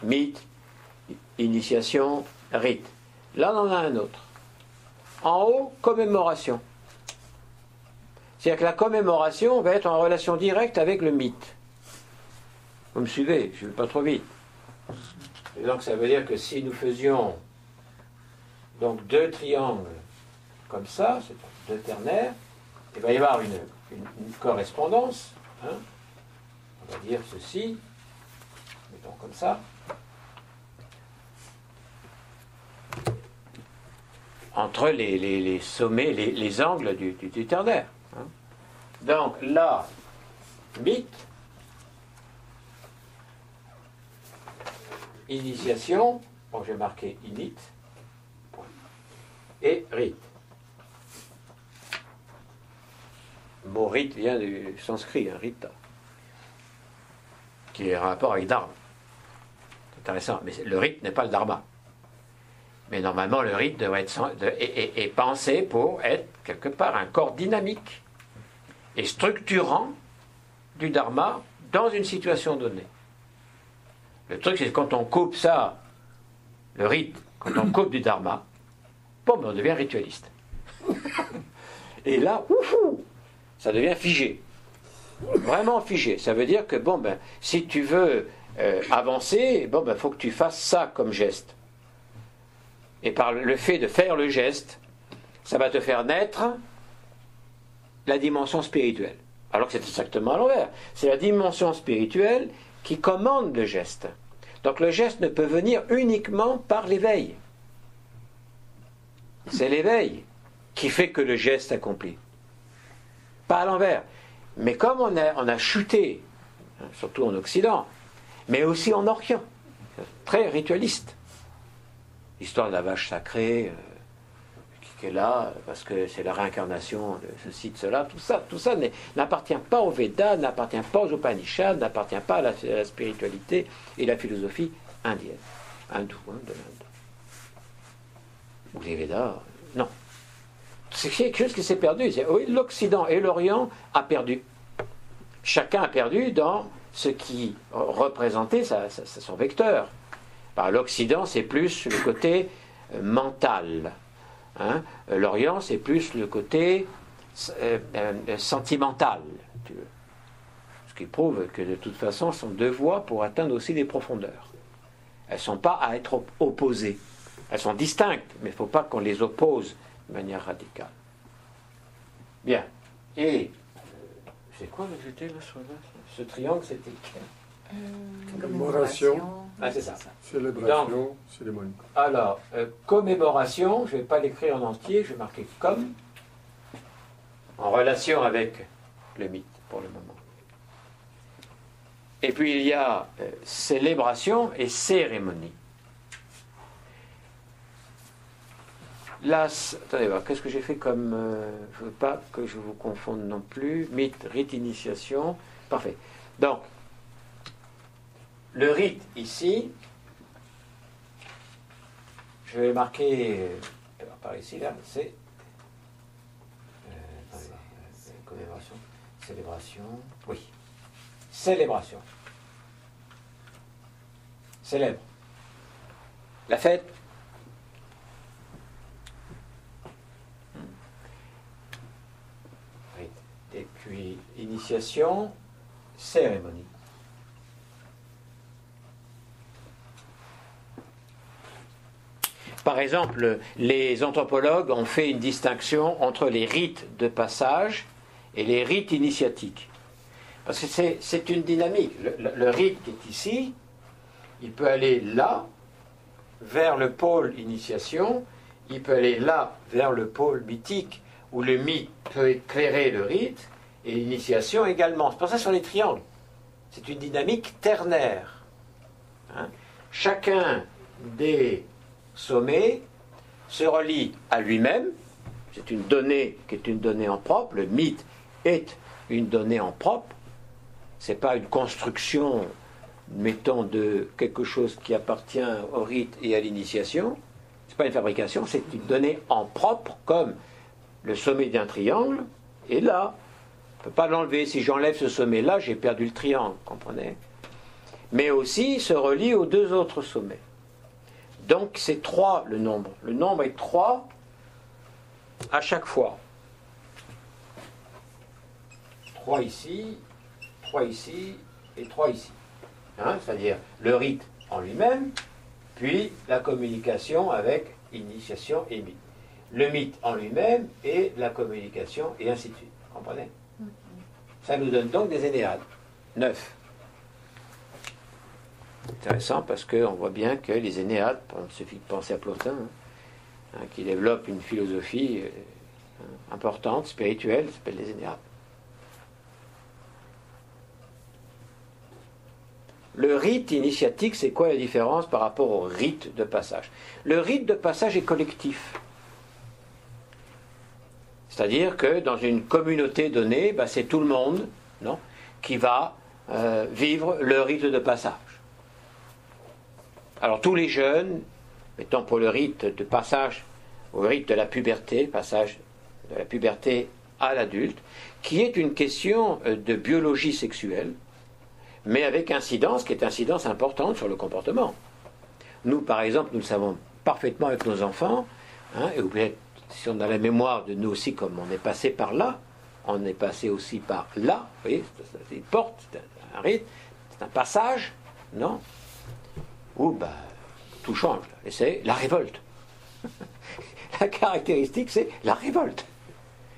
mythe, initiation, rite. Là on en a un autre. En haut, commémoration. C'est-à-dire que la commémoration va être en relation directe avec le mythe. Vous me suivez? Je ne vais pas trop vite. Et donc ça veut dire que si nous faisions donc 2 triangles comme ça, c'est deux ternaires, il va y avoir une correspondance. On va dire ceci, mettons comme ça. Entre les sommets, les angles du ternaire. Donc là, mythe, initiation, bon j'ai marqué init, et rite. Le mot rite vient du sanskrit, rita, qui est en rapport avec dharma. intéressant, mais le rite n'est pas le dharma. Mais normalement, le rite est pensé pour être quelque part un corps dynamique et structurant du dharma dans une situation donnée. Le truc, c'est que quand on coupe ça, le rite, quand on coupe du dharma, bon, on devient ritualiste. Et là, ça devient figé. Vraiment figé. Ça veut dire que, si tu veux avancer, faut que tu fasses ça comme geste. Et par le fait de faire le geste, ça va te faire naître la dimension spirituelle. Alors que c'est exactement à l'envers. C'est la dimension spirituelle qui commande le geste. Donc le geste ne peut venir uniquement par l'éveil. C'est l'éveil qui fait que le geste s'accomplit. Pas à l'envers. Mais comme on a chuté, surtout en Occident, mais aussi en Orient, très ritualiste. L'histoire de la vache sacrée, qui est là, parce que c'est la réincarnation de ceci, de cela, tout ça n'appartient pas aux Védas, n'appartient pas aux Upanishads, n'appartient pas à la spiritualité et la philosophie indienne, hindoue, de l'Inde. Ou les Védas, non. C'est quelque chose qui s'est perdu. Oui, l'Occident et l'Orient a perdu. Chacun a perdu dans ce qui représentait son vecteur. L'Occident, c'est plus le côté mental. L'Orient, c'est plus le côté sentimental. Ce qui prouve que de toute façon, ce sont deux voies pour atteindre aussi des profondeurs. Elles ne sont pas à être opposées. Elles sont distinctes, mais il ne faut pas qu'on les oppose de manière radicale. Bien. Et c'est quoi que j'étais là sur ce triangle, c'était commémoration. C'est ça. Célébration, cérémonie. Alors, commémoration, je ne vais pas l'écrire en entier, je vais marquer comme, en relation avec le mythe pour le moment. Et puis il y a célébration et cérémonie. Là, attendez voir, qu'est-ce que j'ai fait comme... je ne veux pas que je vous confonde non plus. Mythe, rite, initiation. Parfait. Donc, le rite ici, je vais marquer par ici, là, c'est commémoration, célébration, oui, célébration. Célèbre. La fête. Et puis, initiation, cérémonie. Par exemple, les anthropologues ont fait une distinction entre les rites de passage et les rites initiatiques. Parce que c'est une dynamique. Le rite qui est ici, il peut aller là, vers le pôle initiation, il peut aller là, vers le pôle mythique, où le mythe peut éclairer le rite, et l'initiation également. C'est pour ça sur les triangles. C'est une dynamique ternaire. Chacun des sommets se relie à lui-même. C'est une donnée qui est une donnée en propre. Le mythe est une donnée en propre. Ce n'est pas une construction, mettons, de quelque chose qui appartient au rite et à l'initiation. Ce n'est pas une fabrication, c'est une donnée en propre, comme le sommet d'un triangle est là. On ne peut pas l'enlever. Si j'enlève ce sommet-là, j'ai perdu le triangle, comprenez? Mais aussi, il se relie aux deux autres sommets. Donc, c'est 3 le nombre. Le nombre est 3 à chaque fois. 3 ici, 3 ici et 3 ici. C'est-à-dire le rite en lui-même, puis la communication avec initiation et mythe. Le mythe en lui-même et la communication, et ainsi de suite. Vous comprenez? Ça nous donne donc des énéades. 9. Intéressant parce qu'on voit bien que les énéades, il suffit de penser à Plotin, qui développe une philosophie importante, spirituelle, qui s'appelle les énéades. Le rite initiatique, c'est quoi la différence par rapport au rite de passage? Le rite de passage est collectif. C'est-à-dire que dans une communauté donnée, c'est tout le monde, non, qui va vivre le rite de passage. Alors tous les jeunes, mettons pour le rite de passage, au rite de la puberté, passage de la puberté à l'adulte, qui est une question de biologie sexuelle, mais avec incidence, qui est incidence importante sur le comportement. Nous, par exemple, nous le savons parfaitement avec nos enfants, et peut-être si on a la mémoire de nous aussi, comme on est passé par là, on est passé aussi par là, vous voyez, c'est une porte, c'est un rite, c'est un passage, non? Où tout change, et c'est la révolte. La caractéristique, c'est la révolte.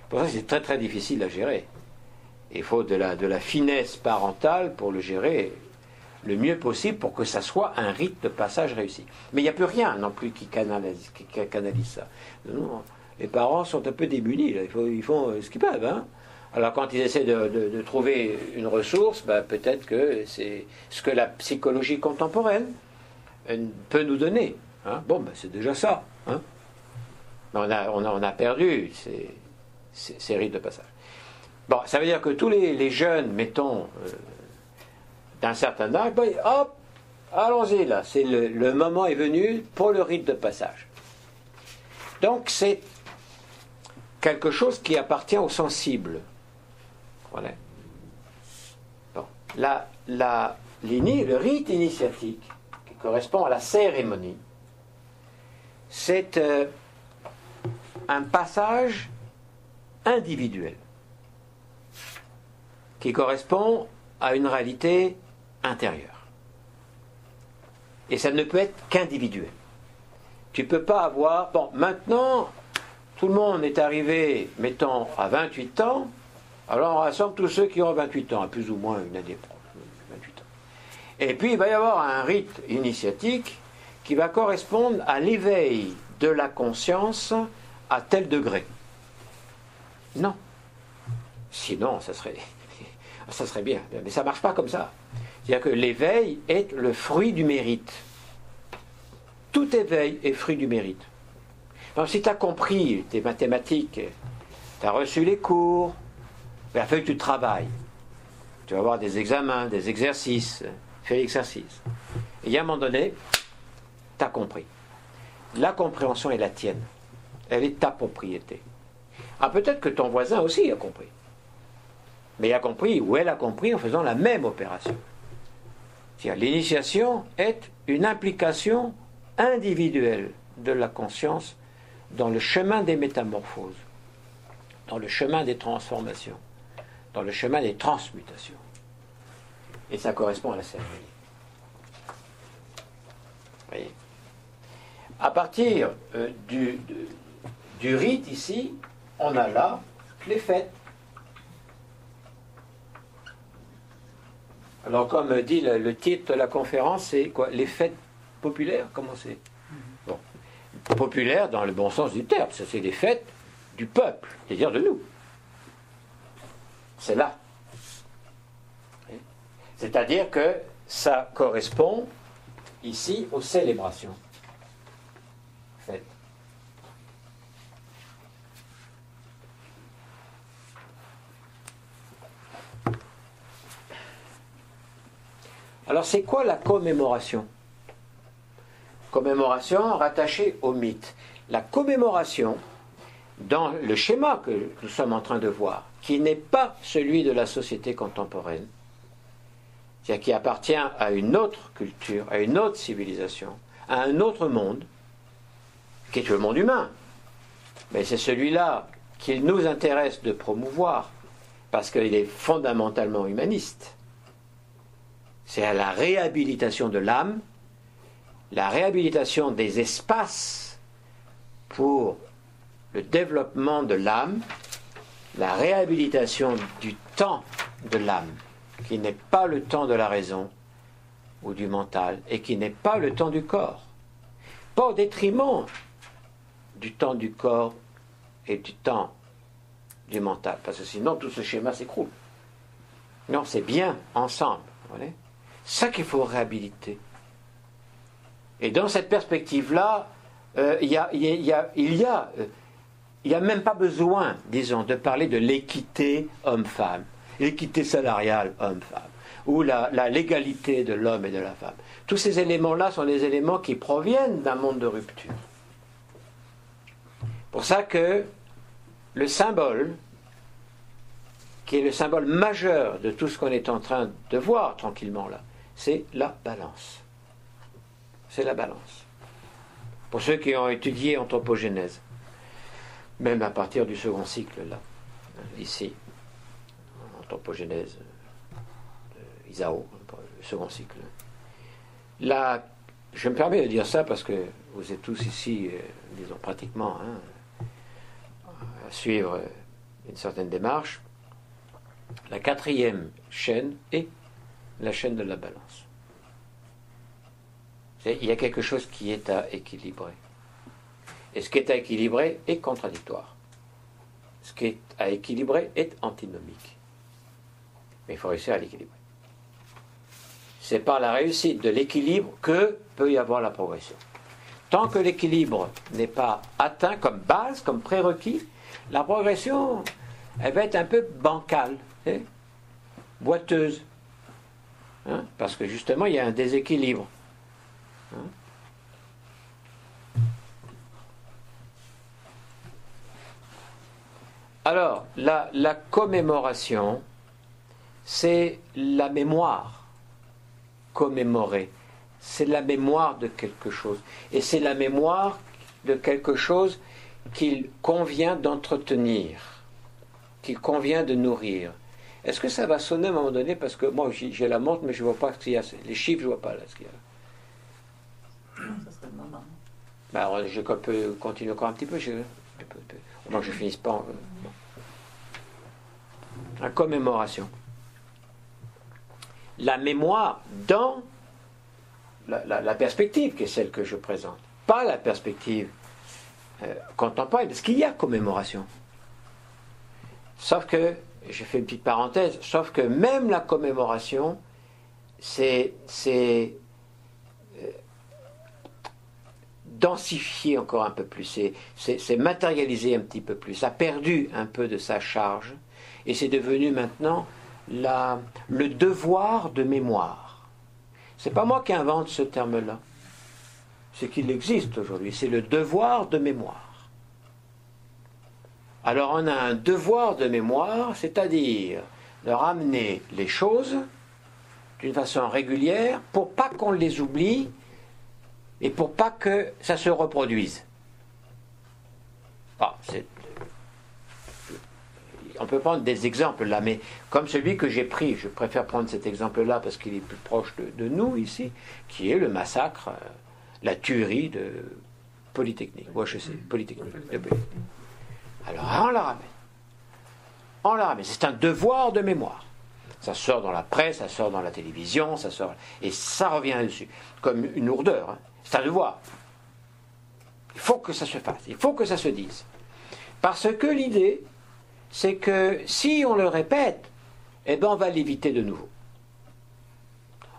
Pour ça, c'est très très difficile à gérer. Il faut de la finesse parentale pour le gérer le mieux possible pour que ça soit un rite de passage réussi. Mais il n'y a plus rien non plus qui canalise ça. Non, les parents sont un peu démunis, là. Ils font ce qu'ils peuvent. Hein. Alors quand ils essaient de trouver une ressource, peut-être que c'est ce que la psychologie contemporaine peut nous donner. Hein. Bon, c'est déjà ça. Hein. On a perdu ces rites de passage. Bon, ça veut dire que tous les jeunes, mettons, d'un certain âge, hop, allons-y là, le moment est venu pour le rite de passage. Donc c'est quelque chose qui appartient aux sensibles. Voilà. Bon, le rite initiatique, qui correspond à la cérémonie, c'est un passage individuel qui correspond à une réalité intérieure. Et ça ne peut être qu'individuel. Tu ne peux pas avoir... Bon, maintenant, tout le monde est arrivé, mettons, à 28 ans, alors on rassemble tous ceux qui ont 28 ans, à plus ou moins une année proche, 28 ans. Et puis il va y avoir un rite initiatique qui va correspondre à l'éveil de la conscience à tel degré. Non. Sinon, ça serait bien. Mais ça ne marche pas comme ça. C'est-à-dire que l'éveil est le fruit du mérite. Tout éveil est fruit du mérite. Donc, si tu as compris tes mathématiques, tu as reçu les cours, il a fallu que tu travailles. Tu vas avoir des examens, des exercices, fais l'exercice. Et à un moment donné, tu as compris. La compréhension est la tienne. Elle est ta propriété. Ah, peut-être que ton voisin aussi a compris. Mais il a compris, ou elle a compris, en faisant la même opération. C'est-à-dire, l'initiation est une implication individuelle de la conscience dans le chemin des métamorphoses, dans le chemin des transformations, dans le chemin des transmutations. Et ça correspond à la cérémonie. Vous voyez ? À partir du rite ici, on a là les fêtes. Alors, comme dit le titre de la conférence, c'est quoi? Les fêtes populaires? Comment c'est? Bon. Populaires dans le bon sens du terme, ça c'est les fêtes du peuple, c'est-à-dire de nous. C'est là. C'est-à-dire que ça correspond ici aux célébrations. Fêtes. Alors c'est quoi la commémoration? Commémoration rattachée au mythe. La commémoration, dans le schéma que nous sommes en train de voir, qui n'est pas celui de la société contemporaine, c'est-à-dire qui appartient à une autre culture, à une autre civilisation, à un autre monde, qui est le monde humain. Mais c'est celui-là qu'il nous intéresse de promouvoir, parce qu'il est fondamentalement humaniste. C'est à la réhabilitation de l'âme, la réhabilitation des espaces pour le développement de l'âme, la réhabilitation du temps de l'âme, qui n'est pas le temps de la raison ou du mental, et qui n'est pas le temps du corps. Pas au détriment du temps du corps et du temps du mental, parce que sinon tout ce schéma s'écroule. Non, c'est bien ensemble. Vous voyez ? Ça qu'il faut réhabiliter. Et dans cette perspective-là, il n'y a même pas besoin, disons, de parler de l'équité homme-femme. l'équité salariale homme-femme, ou la légalité de l'homme et de la femme. Tous ces éléments-là sont des éléments qui proviennent d'un monde de rupture. Pour ça que le symbole, qui est le symbole majeur de tout ce qu'on est en train de voir tranquillement là, c'est la balance. C'est la balance. Pour ceux qui ont étudié anthropogénèse, même à partir du second cycle là, ici, anthropogénèse Isao, le second cycle. Là, je me permets de dire ça parce que vous êtes tous ici, disons pratiquement, à suivre une certaine démarche. La quatrième chaîne est la chaîne de la balance. Il y a quelque chose qui est à équilibrer. Et ce qui est à équilibrer est contradictoire. Ce qui est à équilibrer est antinomique. Mais il faut réussir à l'équilibrer. C'est par la réussite de l'équilibre que peut y avoir la progression. Tant que l'équilibre n'est pas atteint comme base, comme prérequis, la progression, elle va être un peu bancale, boiteuse. Parce que justement, il y a un déséquilibre. Alors, la commémoration, c'est la mémoire. Commémorer, c'est la mémoire de quelque chose. Et c'est la mémoire de quelque chose qu'il convient d'entretenir, qu'il convient de nourrir. Est-ce que ça va sonner à un moment donné? Parce que moi, j'ai la montre, mais je ne vois pas ce qu'il y a. Les chiffres, je ne vois pas là ce qu'il y a. Ça serait le moment. Alors, je peux continuer encore un petit peu. Au moins que je ne finisse pas. La commémoration. La mémoire dans la perspective qui est celle que je présente. Pas la perspective contemporaine, parce qu'il y a commémoration. Sauf que, j'ai fait une petite parenthèse, sauf que même la commémoration, c'est densifié encore un peu plus, c'est matérialisé un petit peu plus, ça a perdu un peu de sa charge, et c'est devenu maintenant le devoir de mémoire. C'est pas moi qui invente ce terme-là, c'est qu'il existe aujourd'hui, c'est le devoir de mémoire. Alors on a un devoir de mémoire, c'est-à-dire de ramener les choses d'une façon régulière pour pas qu'on les oublie et pour pas que ça se reproduise. On peut prendre des exemples là, mais comme celui que j'ai pris, je préfère prendre cet exemple-là parce qu'il est plus proche de nous ici, qui est le massacre, la tuerie de Polytechnique. Moi je sais, Polytechnique. Alors on la ramène. On la ramène. C'est un devoir de mémoire. Ça sort dans la presse, ça sort dans la télévision, ça sort et ça revient dessus comme une lourdeur. Hein. C'est un devoir. Il faut que ça se fasse, il faut que ça se dise. Parce que l'idée, c'est que si on le répète, eh ben on va l'éviter de nouveau.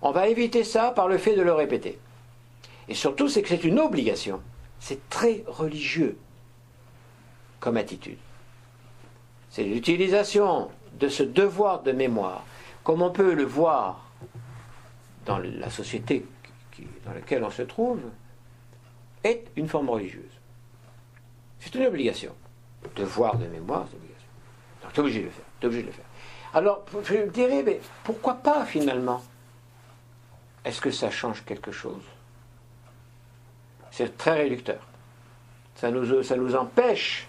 On va éviter ça par le fait de le répéter. Et surtout, c'est que c'est une obligation. C'est très religieux comme attitude. C'est l'utilisation de ce devoir de mémoire, comme on peut le voir dans la société dans laquelle on se trouve, est une forme religieuse. C'est une obligation. Devoir de mémoire, c'est une obligation. Donc tu es obligé de le faire. Tu es obligé de le faire. Alors, je me dirais, mais pourquoi pas finalement? Est-ce que ça change quelque chose? C'est très réducteur. Ça nous empêche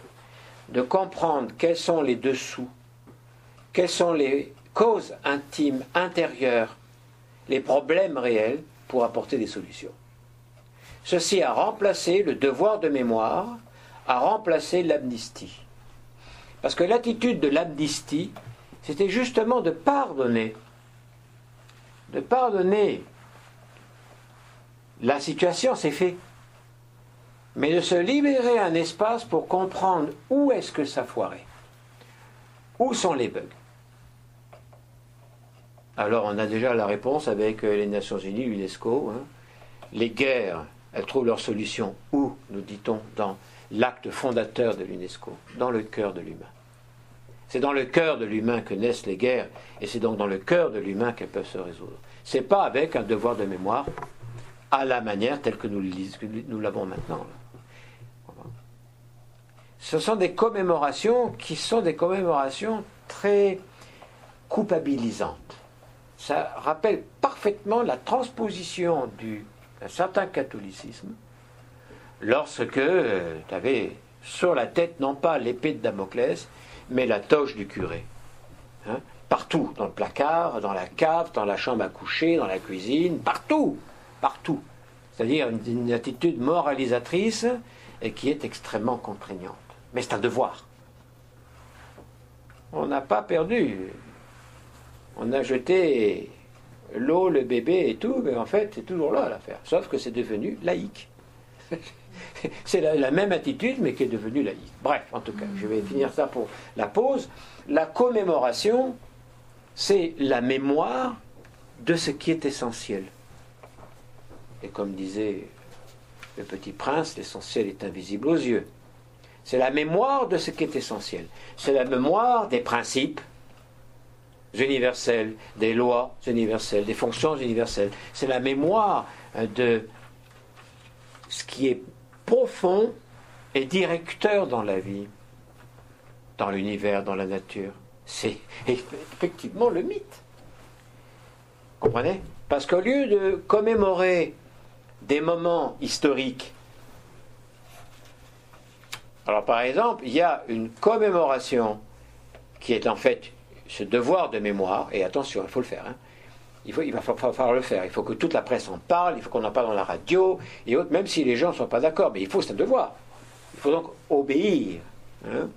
de comprendre quels sont les dessous, quelles sont les causes intimes, intérieures, les problèmes réels pour apporter des solutions. Ceci a remplacé le devoir de mémoire, a remplacé l'amnistie. Parce que l'attitude de l'amnistie, c'était justement de pardonner. De pardonner. La situation s'est faite. Mais de se libérer un espace pour comprendre où est-ce que ça foirait. Où sont les bugs? Alors on a déjà la réponse avec les Nations Unies, l'UNESCO. Hein. Les guerres, elles trouvent leur solution où, nous dit-on, dans l'acte fondateur de l'UNESCO, dans le cœur de l'humain. C'est dans le cœur de l'humain que naissent les guerres, et c'est donc dans le cœur de l'humain qu'elles peuvent se résoudre. C'est pas avec un devoir de mémoire à la manière telle que nous l'avons maintenant. Ce sont des commémorations qui sont des commémorations très culpabilisantes. Ça rappelle parfaitement la transposition d'un certain catholicisme lorsque tu avais sur la tête non pas l'épée de Damoclès, mais la toge du curé. Hein, partout, dans le placard, dans la cave, dans la chambre à coucher, dans la cuisine, partout, partout. C'est-à-dire une attitude moralisatrice et qui est extrêmement contraignante. Mais c'est un devoir. On n'a pas perdu. On a jeté l'eau, le bébé et tout, mais en fait, c'est toujours là l'affaire. Sauf que c'est devenu laïque. C'est la même attitude, mais qui est devenue laïque. Bref, en tout cas, je vais finir ça pour la pause. La commémoration, c'est la mémoire de ce qui est essentiel. Et comme disait le Petit Prince, l'essentiel est invisible aux yeux. C'est la mémoire de ce qui est essentiel. C'est la mémoire des principes universels, des lois universelles, des fonctions universelles. C'est la mémoire de ce qui est profond et directeur dans la vie, dans l'univers, dans la nature. C'est effectivement le mythe. Comprenez? Parce qu'au lieu de commémorer des moments historiques, alors par exemple, il y a une commémoration qui est en fait ce devoir de mémoire, et attention, il faut le faire, hein. Il va falloir le faire, il faut que toute la presse en parle, il faut qu'on en parle dans la radio, et autres, même si les gens ne sont pas d'accord, mais c'est un devoir. Il faut donc obéir. Hein.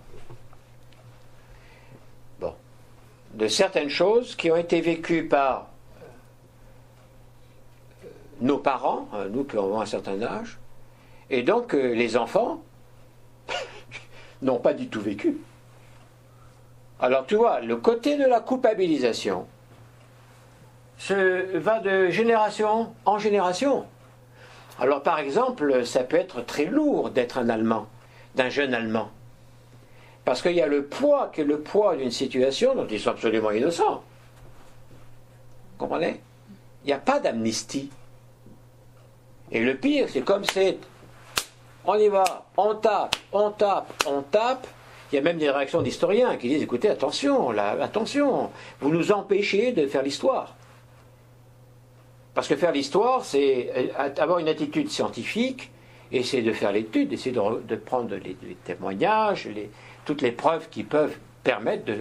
Bon. De certaines choses qui ont été vécues par nos parents, nous qui avons un certain âge, et donc les enfants n'ont pas du tout vécu. Alors tu vois, le côté de la culpabilisation va de génération en génération. Alors par exemple, ça peut être très lourd d'être un Allemand, d'un jeune Allemand. Parce qu'il y a le poids qui est le poids d'une situation dont ils sont absolument innocents. Vous comprenez? Il n'y a pas d'amnistie. Et le pire, c'est comme c'est on y va, on tape, on tape, on tape. Il y a même des réactions d'historiens qui disent écoutez, attention, là, attention, vous nous empêchez de faire l'histoire. Parce que faire l'histoire, c'est avoir une attitude scientifique, essayer de faire l'étude, essayer de prendre les témoignages, toutes les preuves qui peuvent permettre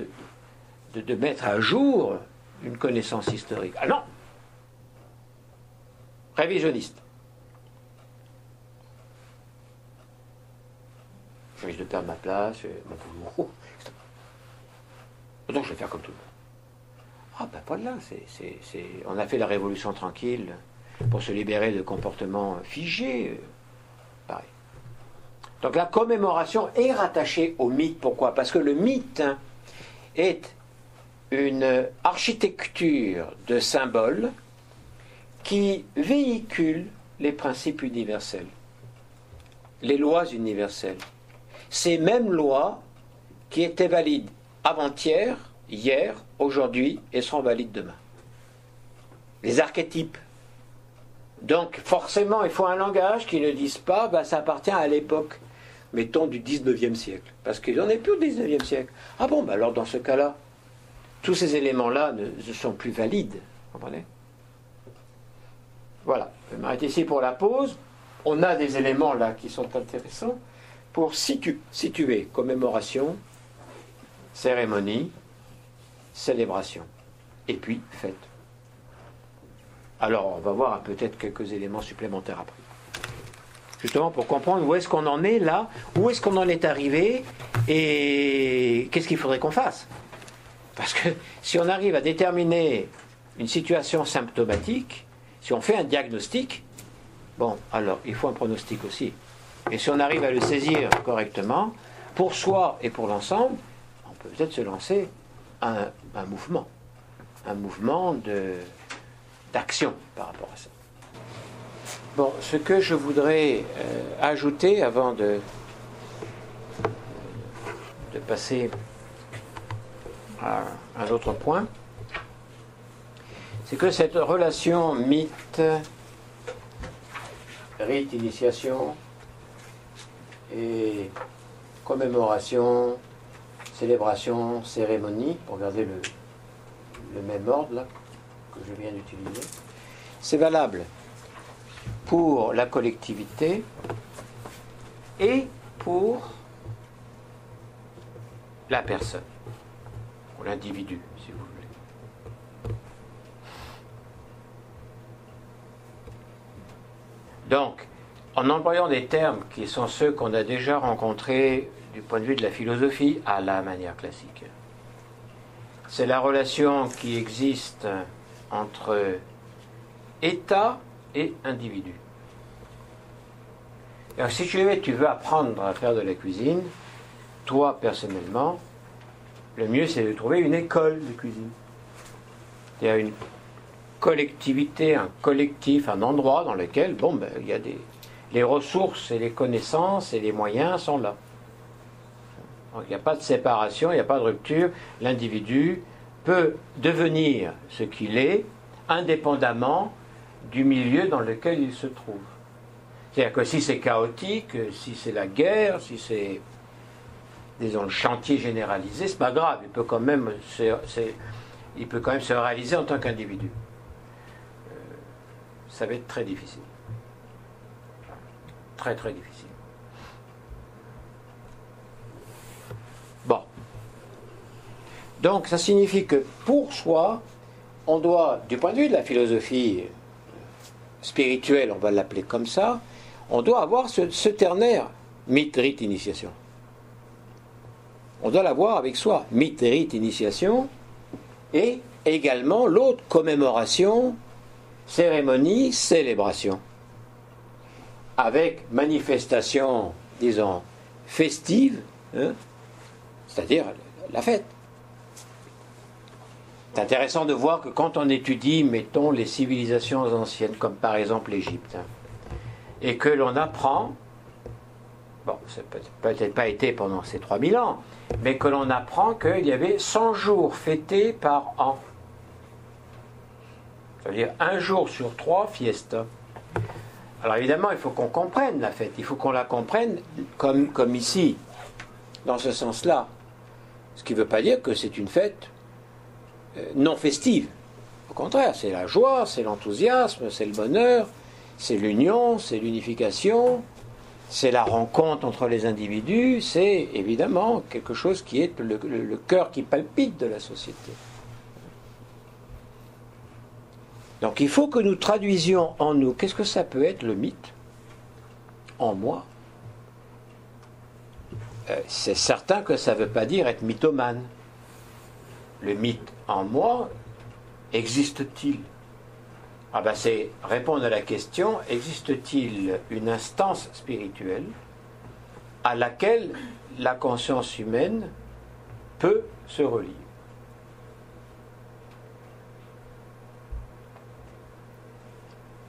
de mettre à jour une connaissance historique. Ah non! Révisionniste. Je risque de perdre ma place, mon boulot. Donc je vais faire comme tout le monde. Ah ben voilà, on a fait la révolution tranquille pour se libérer de comportements figés. Pareil. Donc la commémoration est rattachée au mythe. Pourquoi? Parce que le mythe est une architecture de symboles qui véhicule les principes universels, les lois universelles. Ces mêmes lois qui étaient valides avant-hier, hier, aujourd'hui et seront valides demain. Les archétypes. Donc forcément, il faut un langage qui ne dise pas ça appartient à l'époque, mettons, du 19e siècle. Parce qu'il n'en est plus au 19e siècle. Ah bon, alors dans ce cas-là, tous ces éléments-là ne sont plus valides. Vous comprenez? Voilà, je vais m'arrêter ici pour la pause. On a des éléments là qui sont intéressants pour situer commémoration, cérémonie, célébration, et puis fête. Alors, on va voir peut-être quelques éléments supplémentaires après. Justement pour comprendre où est-ce qu'on en est là, où est-ce qu'on en est arrivé, et qu'est-ce qu'il faudrait qu'on fasse. Parce que si on arrive à déterminer une situation symptomatique, si on fait un diagnostic, bon, alors il faut un pronostic aussi. Et si on arrive à le saisir correctement, pour soi et pour l'ensemble, on peut peut-être se lancer un mouvement d'action par rapport à ça. Bon, ce que je voudrais ajouter avant de passer à un autre point, c'est que cette relation mythe, rite, initiation et commémoration, célébration, cérémonie, pour garder le même ordre là, que je viens d'utiliser, c'est valable pour la collectivité et pour la personne, pour l'individu, si vous voulez. Donc, en employant des termes qui sont ceux qu'on a déjà rencontrés du point de vue de la philosophie à la manière classique, c'est la relation qui existe entre État et individu. Alors, si tu veux apprendre à faire de la cuisine, toi, personnellement, le mieux, c'est de trouver une école de cuisine. C'est-à-dire une collectivité, un collectif, un endroit dans lequel, il y a les ressources et les connaissances et les moyens sont là. Donc, il n'y a pas de séparation, il n'y a pas de rupture. L'individu peut devenir ce qu'il est, indépendamment du milieu dans lequel il se trouve. C'est-à-dire que si c'est chaotique, si c'est la guerre, si c'est, disons, le chantier généralisé, c'est pas grave, il peut quand même se réaliser en tant qu'individu. Ça va être très difficile. Très très difficile. Bon. Donc ça signifie que pour soi, on doit, du point de vue de la philosophie spirituelle, on va l'appeler comme ça, on doit avoir ce ternaire, mythe, rite, initiation. On doit l'avoir avec soi, mythe, rite, initiation, et également l'autre, commémoration, cérémonie, célébration. Avec manifestation, disons, festive, c'est-à-dire la fête. C'est intéressant de voir que quand on étudie, mettons, les civilisations anciennes, comme par exemple l'Égypte, et que l'on apprend, ça n'a peut-être pas été pendant ces 3000 ans, mais que l'on apprend qu'il y avait 100 jours fêtés par an. C'est-à-dire un jour sur 3, fiesta. Alors évidemment, il faut qu'on comprenne la fête, il faut qu'on la comprenne comme ici, dans ce sens-là. Ce qui ne veut pas dire que c'est une fête non festive. Au contraire, c'est la joie, c'est l'enthousiasme, c'est le bonheur, c'est l'union, c'est l'unification, c'est la rencontre entre les individus, c'est évidemment quelque chose qui est le cœur qui palpite de la société. Donc il faut que nous traduisions en nous, qu'est-ce que ça peut être le mythe en moi? C'est certain que ça ne veut pas dire être mythomane. Le mythe en moi, existe-t-il? C'est répondre à la question, existe-t-il une instance spirituelle à laquelle la conscience humaine peut se relier?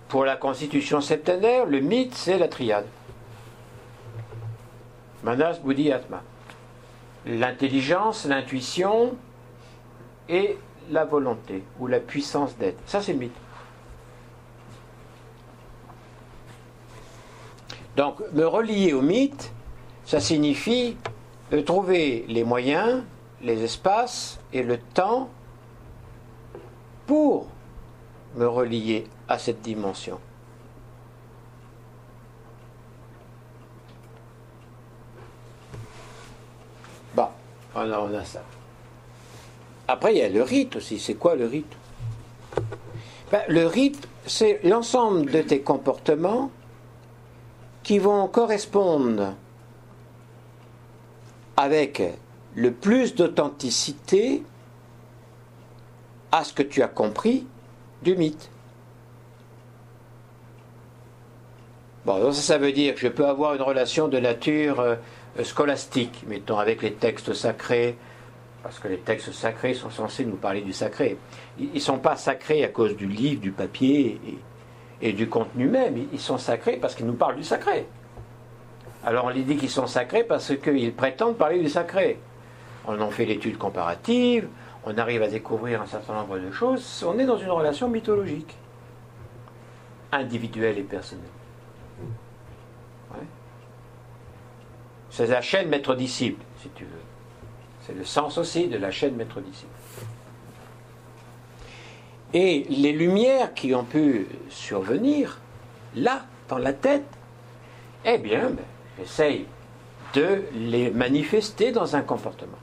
Pour la constitution septenaire, le mythe, c'est la triade. Manas, Buddhi, Atma. L'intelligence, l'intuition et la volonté, ou la puissance d'être. Ça, c'est le mythe. Donc, me relier au mythe, ça signifie trouver les moyens, les espaces et le temps pour me relier à cette dimension. On a ça. Après, il y a le rite aussi. C'est quoi le rite? Le rite, c'est l'ensemble de tes comportements qui vont correspondre avec le plus d'authenticité à ce que tu as compris du mythe. Donc ça veut dire que je peux avoir une relation de nature scolastique, mettons, avec les textes sacrés, parce que les textes sacrés sont censés nous parler du sacré. Ils ne sont pas sacrés à cause du livre, du papier et du contenu même. Ils sont sacrés parce qu'ils nous parlent du sacré. Alors on les dit qu'ils sont sacrés parce qu'ils prétendent parler du sacré. on en fait l'étude comparative, on arrive à découvrir un certain nombre de choses, on est dans une relation mythologique, individuelle et personnelle. Ouais. C'est la chaîne maître-disciple, si tu veux. C'est le sens aussi de la chaîne maître-disciple. Et les lumières qui ont pu survenir, là, dans la tête, eh bien, j'essaye de les manifester dans un comportement.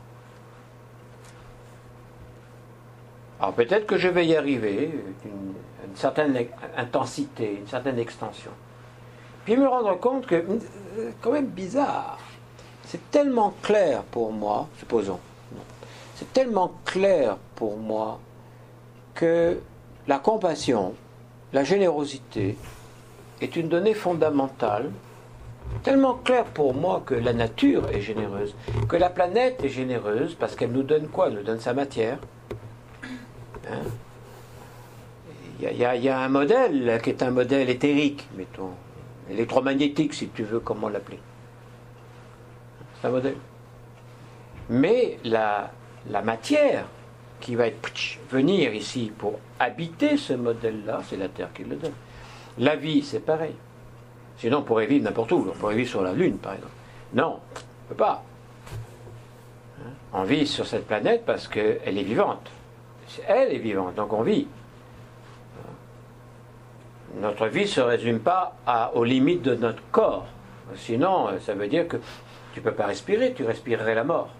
Alors peut-être que je vais y arriver, une certaine intensité, une certaine extension. Puis me rendre compte que, c'est quand même bizarre, c'est tellement clair pour moi, supposons, c'est tellement clair pour moi que la compassion, la générosité est une donnée fondamentale, tellement claire pour moi que la nature est généreuse, que la planète est généreuse, parce qu'elle nous donne quoi? Elle nous donne sa matière. Hein? Il y a un modèle qui est un modèle éthérique, mettons, électromagnétique si tu veux, comment l'appeler. C'est un modèle. Mais la matière qui va venir ici pour habiter ce modèle-là, c'est la Terre qui le donne. La vie, c'est pareil. Sinon, on pourrait vivre n'importe où. On pourrait vivre sur la Lune, par exemple. Non, on ne peut pas. On vit sur cette planète parce qu'elle est vivante. Elle est vivante, donc on vit. Notre vie ne se résume pas aux limites de notre corps. Sinon, ça veut dire que tu ne peux pas respirer, tu respirerais la mort.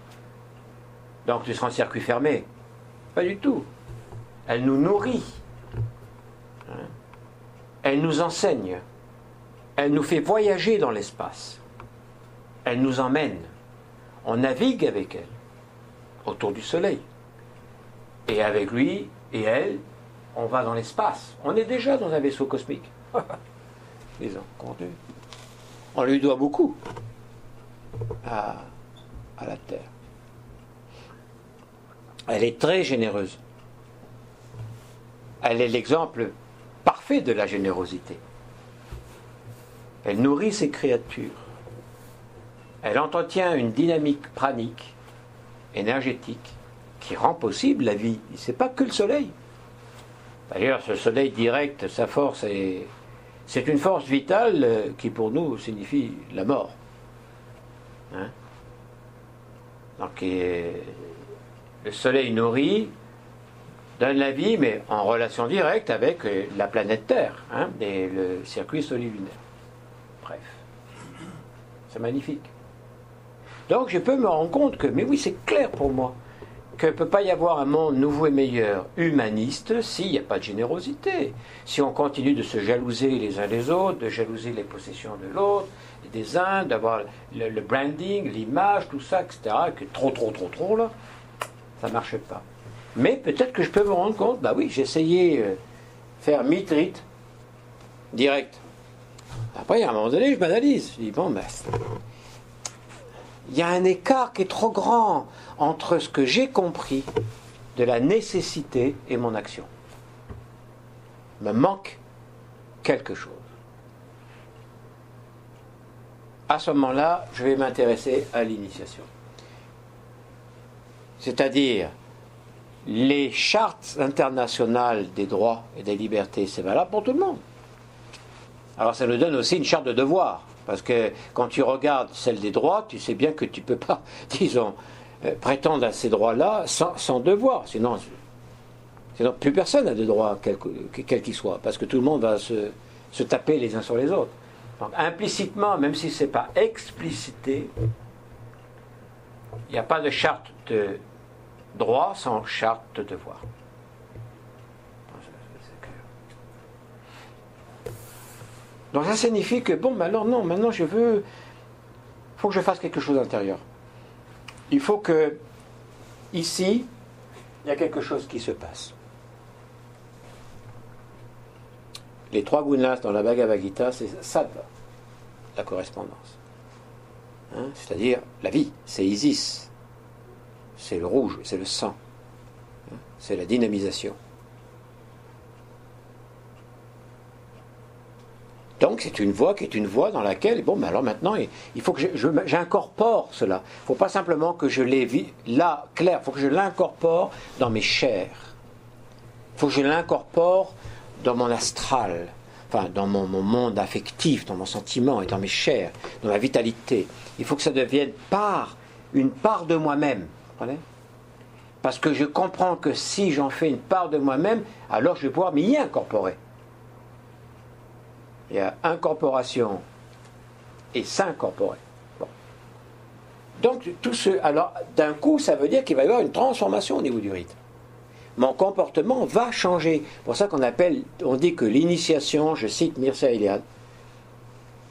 Donc tu seras en circuit fermé. Pas du tout. Elle nous nourrit. Elle nous enseigne. Elle nous fait voyager dans l'espace. Elle nous emmène. On navigue avec elle autour du soleil. Et avec lui et elle, on va dans l'espace. On est déjà dans un vaisseau cosmique. Disons, on lui doit beaucoup à la Terre. Elle est très généreuse. Elle est l'exemple parfait de la générosité. Elle nourrit ses créatures. Elle entretient une dynamique pranique, énergétique, qui rend possible la vie. Ce n'est pas que le soleil. D'ailleurs, ce soleil direct, sa force, c'est une force vitale qui pour nous signifie la mort. Hein? Donc, le soleil nourrit, donne la vie, mais en relation directe avec la planète Terre, hein, et le circuit solilunaire. Bref, c'est magnifique. Donc je peux me rendre compte que, mais oui, c'est clair pour moi, qu'il ne peut pas y avoir un monde nouveau et meilleur humaniste s'il n'y a pas de générosité. Si on continue de se jalouser les uns les autres, de jalouser les possessions de l'autre, des uns, d'avoir le branding, l'image, tout ça, etc., que trop, là, ça ne marche pas. Mais peut-être que je peux me rendre compte, bah oui, j'ai essayé faire mitrite, direct. Après, à un moment donné, je m'analyse. Je dis, bon, ben, il y a un écart qui est trop grand entre ce que j'ai compris de la nécessité et mon action. Il me manque quelque chose. À ce moment-là, je vais m'intéresser à l'initiation. C'est-à-dire, les chartes internationales des droits et des libertés, c'est valable pour tout le monde. Alors ça nous donne aussi une charte de devoir, parce que quand tu regardes celle des droits, tu sais bien que tu ne peux pas, disons, prétendre à ces droits-là sans devoir, sinon plus personne n'a de droits, quel qu'il soit, parce que tout le monde va se taper les uns sur les autres. Donc implicitement, même si ce n'est pas explicité, il n'y a pas de charte de droit sans charte de devoir. Donc ça signifie que, bon, alors non, maintenant il faut que je fasse quelque chose d'intérieur. Il faut que, ici, il y a quelque chose qui se passe. Les 3 gunas dans la Bhagavad Gita, c'est sattva, la correspondance. Hein, c'est-à-dire la vie, c'est Isis, c'est le rouge, c'est le sang, hein, c'est la dynamisation. Donc c'est une voie qui est une voie dans laquelle, bon, ben alors maintenant, il faut que j'incorpore cela. Il ne faut pas simplement que je l'ai là, clair, il faut que je l'incorpore dans mes chairs. Il faut que je l'incorpore dans mon astral, enfin dans mon monde affectif, dans mon sentiment et dans mes chairs, dans ma vitalité. Il faut que ça devienne une part de moi-même. Vous comprenez ? Parce que je comprends que si j'en fais une part de moi-même, alors je vais pouvoir m'y incorporer. Il y a incorporation et s'incorporer. Bon. Donc, alors, d'un coup, ça veut dire qu'il va y avoir une transformation au niveau du rite. Mon comportement va changer. C'est pour ça on dit que l'initiation, je cite Mircea Eliade,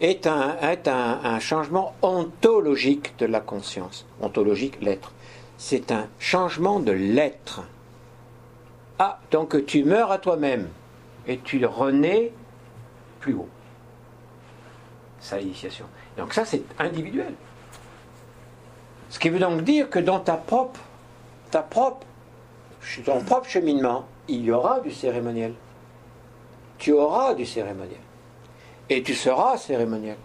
est un changement ontologique de la conscience. Ontologique, l'être. C'est un changement de l'être. Ah, donc tu meurs à toi-même et tu renais plus haut. C'est l'initiation. Donc ça, c'est individuel. Ce qui veut donc dire que dans ton propre cheminement, il y aura du cérémoniel. Tu auras du cérémoniel. Et tu seras cérémoniel.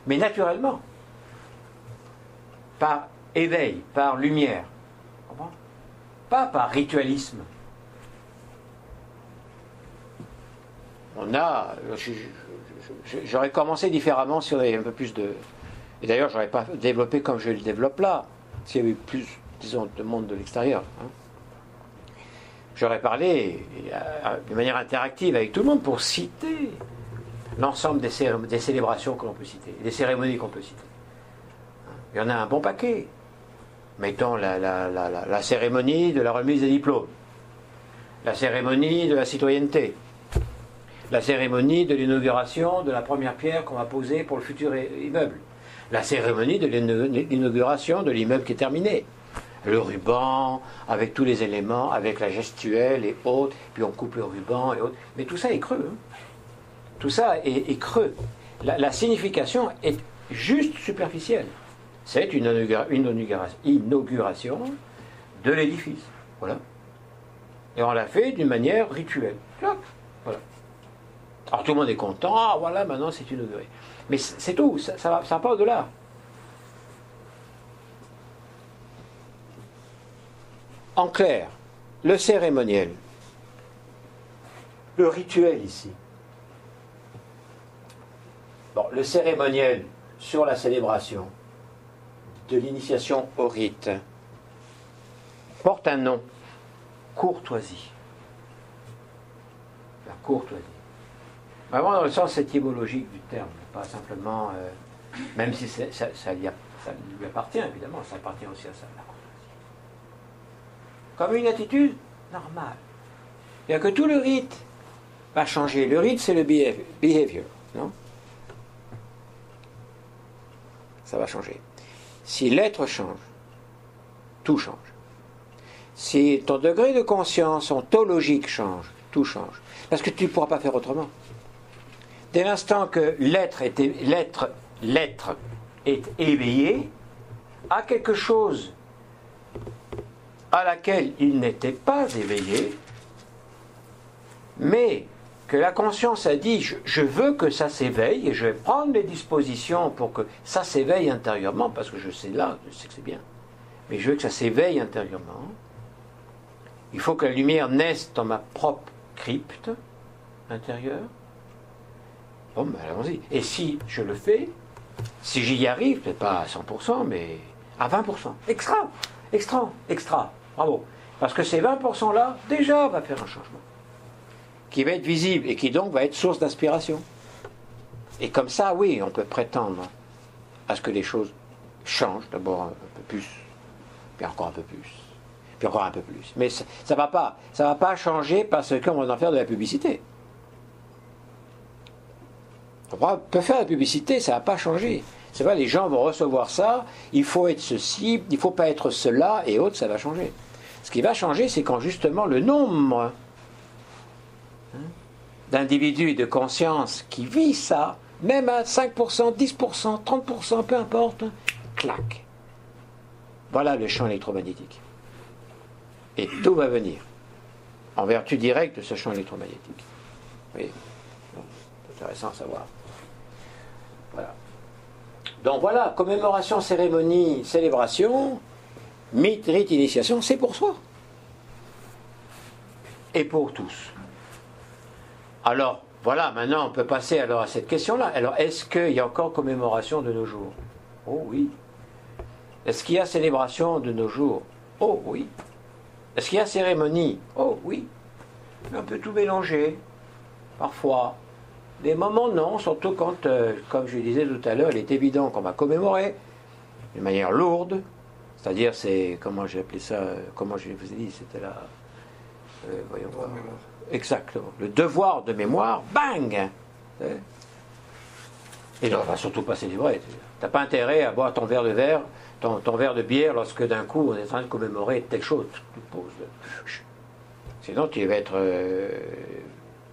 Mais naturellement. Par éveil, par lumière. Pas par ritualisme. J'aurais commencé différemment si on avait un peu plus de... Et d'ailleurs, je n'aurais pas développé comme je le développe là, s'il y avait plus, disons, de monde de l'extérieur. J'aurais parlé de manière interactive avec tout le monde pour citer l'ensemble des célébrations que l'on peut citer, des cérémonies qu'on peut citer. Il y en a un bon paquet. Mettons la cérémonie de la remise des diplômes, la cérémonie de la citoyenneté, la cérémonie de l'inauguration de la première pierre qu'on va poser pour le futur immeuble, la cérémonie de l'inauguration de l'immeuble qui est terminé, le ruban avec tous les éléments, avec la gestuelle et autres, puis on coupe le ruban et autres. Mais tout ça est creux. Hein. Tout ça est creux. La signification est juste superficielle. C'est une inauguration de l'édifice. Voilà. Et on l'a fait d'une manière rituelle. Voilà. Alors tout le monde est content. Ah voilà, maintenant c'est inauguré. Mais c'est tout. Ça va pas au-delà. En clair, le cérémoniel, le rituel ici. Bon, le cérémoniel sur la célébration de l'initiation au rite porte un nom, courtoisie. La courtoisie. Vraiment dans le sens étymologique du terme, pas simplement, même si ça lui appartient évidemment, ça appartient aussi à ça, la courtoisie. Comme une attitude normale. C'est-à-dire que tout le rite va changer. Le rite, c'est le behavior, non ? Ça va changer. Si l'être change, tout change. Si ton degré de conscience ontologique change, tout change. Parce que tu ne pourras pas faire autrement. Dès l'instant que l'être est éveillé à quelque chose à laquelle il n'était pas éveillé, mais que la conscience a dit je veux que ça s'éveille et je vais prendre les dispositions pour que ça s'éveille intérieurement, parce que je sais que c'est bien, mais je veux que ça s'éveille intérieurement. Il faut que la lumière naisse dans ma propre crypte intérieure. Bon, ben allons-y. Et si je le fais, si j'y arrive, peut-être pas à 100%, mais à 20%, extra, bravo. Parce que ces 20%-là, déjà, va faire un changement qui va être visible et qui donc va être source d'inspiration. Et comme ça, oui, on peut prétendre à ce que les choses changent, d'abord un peu plus, puis encore un peu plus, puis encore un peu plus. Mais ça va pas changer parce qu'on va en faire de la publicité. On peut faire de la publicité, ça va pas changer. C'est vrai, les gens vont recevoir ça, il faut être ceci, il ne faut pas être cela, et autres, ça va changer. Ce qui va changer, c'est quand justement le nombre d'individus et de conscience qui vit ça, même à 5%, 10%, 30%, peu importe, clac. Voilà le champ électromagnétique. Et tout va venir en vertu directe de ce champ électromagnétique. Oui. Intéressant à savoir. Voilà. Donc voilà, commémoration, cérémonie, célébration, rite, initiation, c'est pour soi. Et pour tous. Alors, voilà, maintenant on peut passer alors à cette question-là. Alors, est-ce qu'il y a encore commémoration de nos jours? Oh oui. Est-ce qu'il y a célébration de nos jours? Oh oui. Est-ce qu'il y a cérémonie? Oh oui. On peut tout mélanger, parfois. Des moments non, surtout quand, comme je disais tout à l'heure, il est évident qu'on va commémorer de manière lourde, c'est-à-dire c'est, comment j'ai appelé ça, comment je vous ai dit, c'était là, voyons voir. Exactement, le devoir de mémoire, bang. Et là, on va surtout pas célébrer. T'as pas intérêt à boire ton verre de bière lorsque d'un coup on est en train de commémorer telle chose. Sinon tu vas être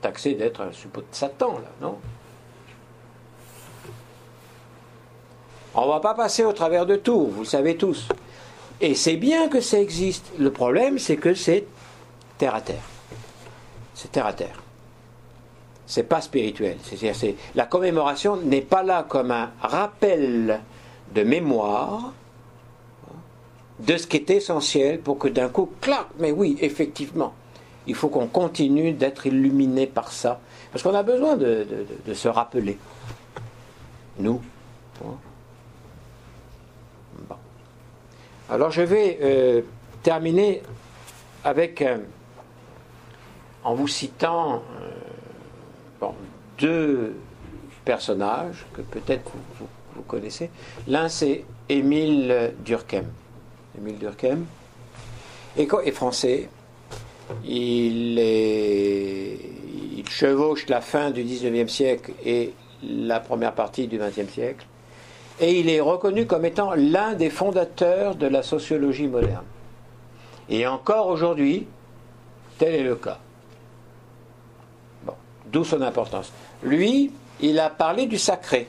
taxé d'être un suppôt de Satan, là, non? On ne va pas passer au travers de tout, vous le savez tous. Et c'est bien que ça existe. Le problème, c'est que c'est terre à terre. C'est terre à terre. C'est pas spirituel. C'est la commémoration n'est pas là comme un rappel de mémoire de ce qui est essentiel pour que d'un coup, clac, mais oui, effectivement, il faut qu'on continue d'être illuminé par ça. Parce qu'on a besoin de se rappeler. Nous. Bon. Alors je vais terminer avec, en vous citant deux personnages que peut-être vous connaissez. L'un c'est Émile Durkheim. Émile Durkheim est français. Il chevauche la fin du XIXe siècle et la première partie du XXe siècle. Et il est reconnu comme étant l'un des fondateurs de la sociologie moderne. Et encore aujourd'hui, tel est le cas. Bon, d'où son importance. Lui, il a parlé du sacré.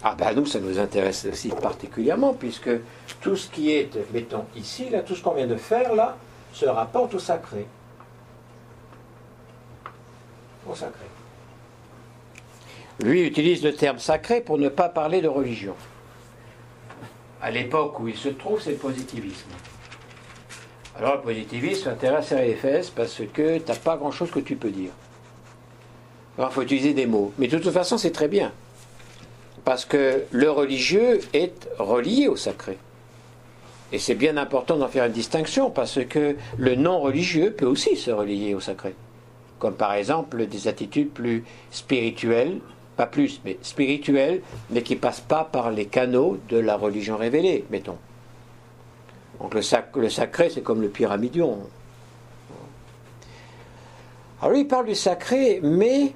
Ah ben nous, ça nous intéresse aussi particulièrement, puisque tout ce qui est, mettons ici, là, tout ce qu'on vient de faire là, se rapporte au sacré. Au sacré. Lui utilise le terme sacré pour ne pas parler de religion. À l'époque où il se trouve, c'est le positivisme. Alors le positivisme s'intéresse à l'EFS parce que tu n'as pas grand-chose que tu peux dire. Alors il faut utiliser des mots. Mais de toute façon, c'est très bien. Parce que le religieux est relié au sacré. Et c'est bien important d'en faire une distinction, parce que le non-religieux peut aussi se relier au sacré. Comme par exemple des attitudes plus spirituelles, pas plus, mais spirituelles, mais qui ne passent pas par les canaux de la religion révélée, mettons. Donc le sacré, c'est comme le pyramidion. Alors lui, il parle du sacré, mais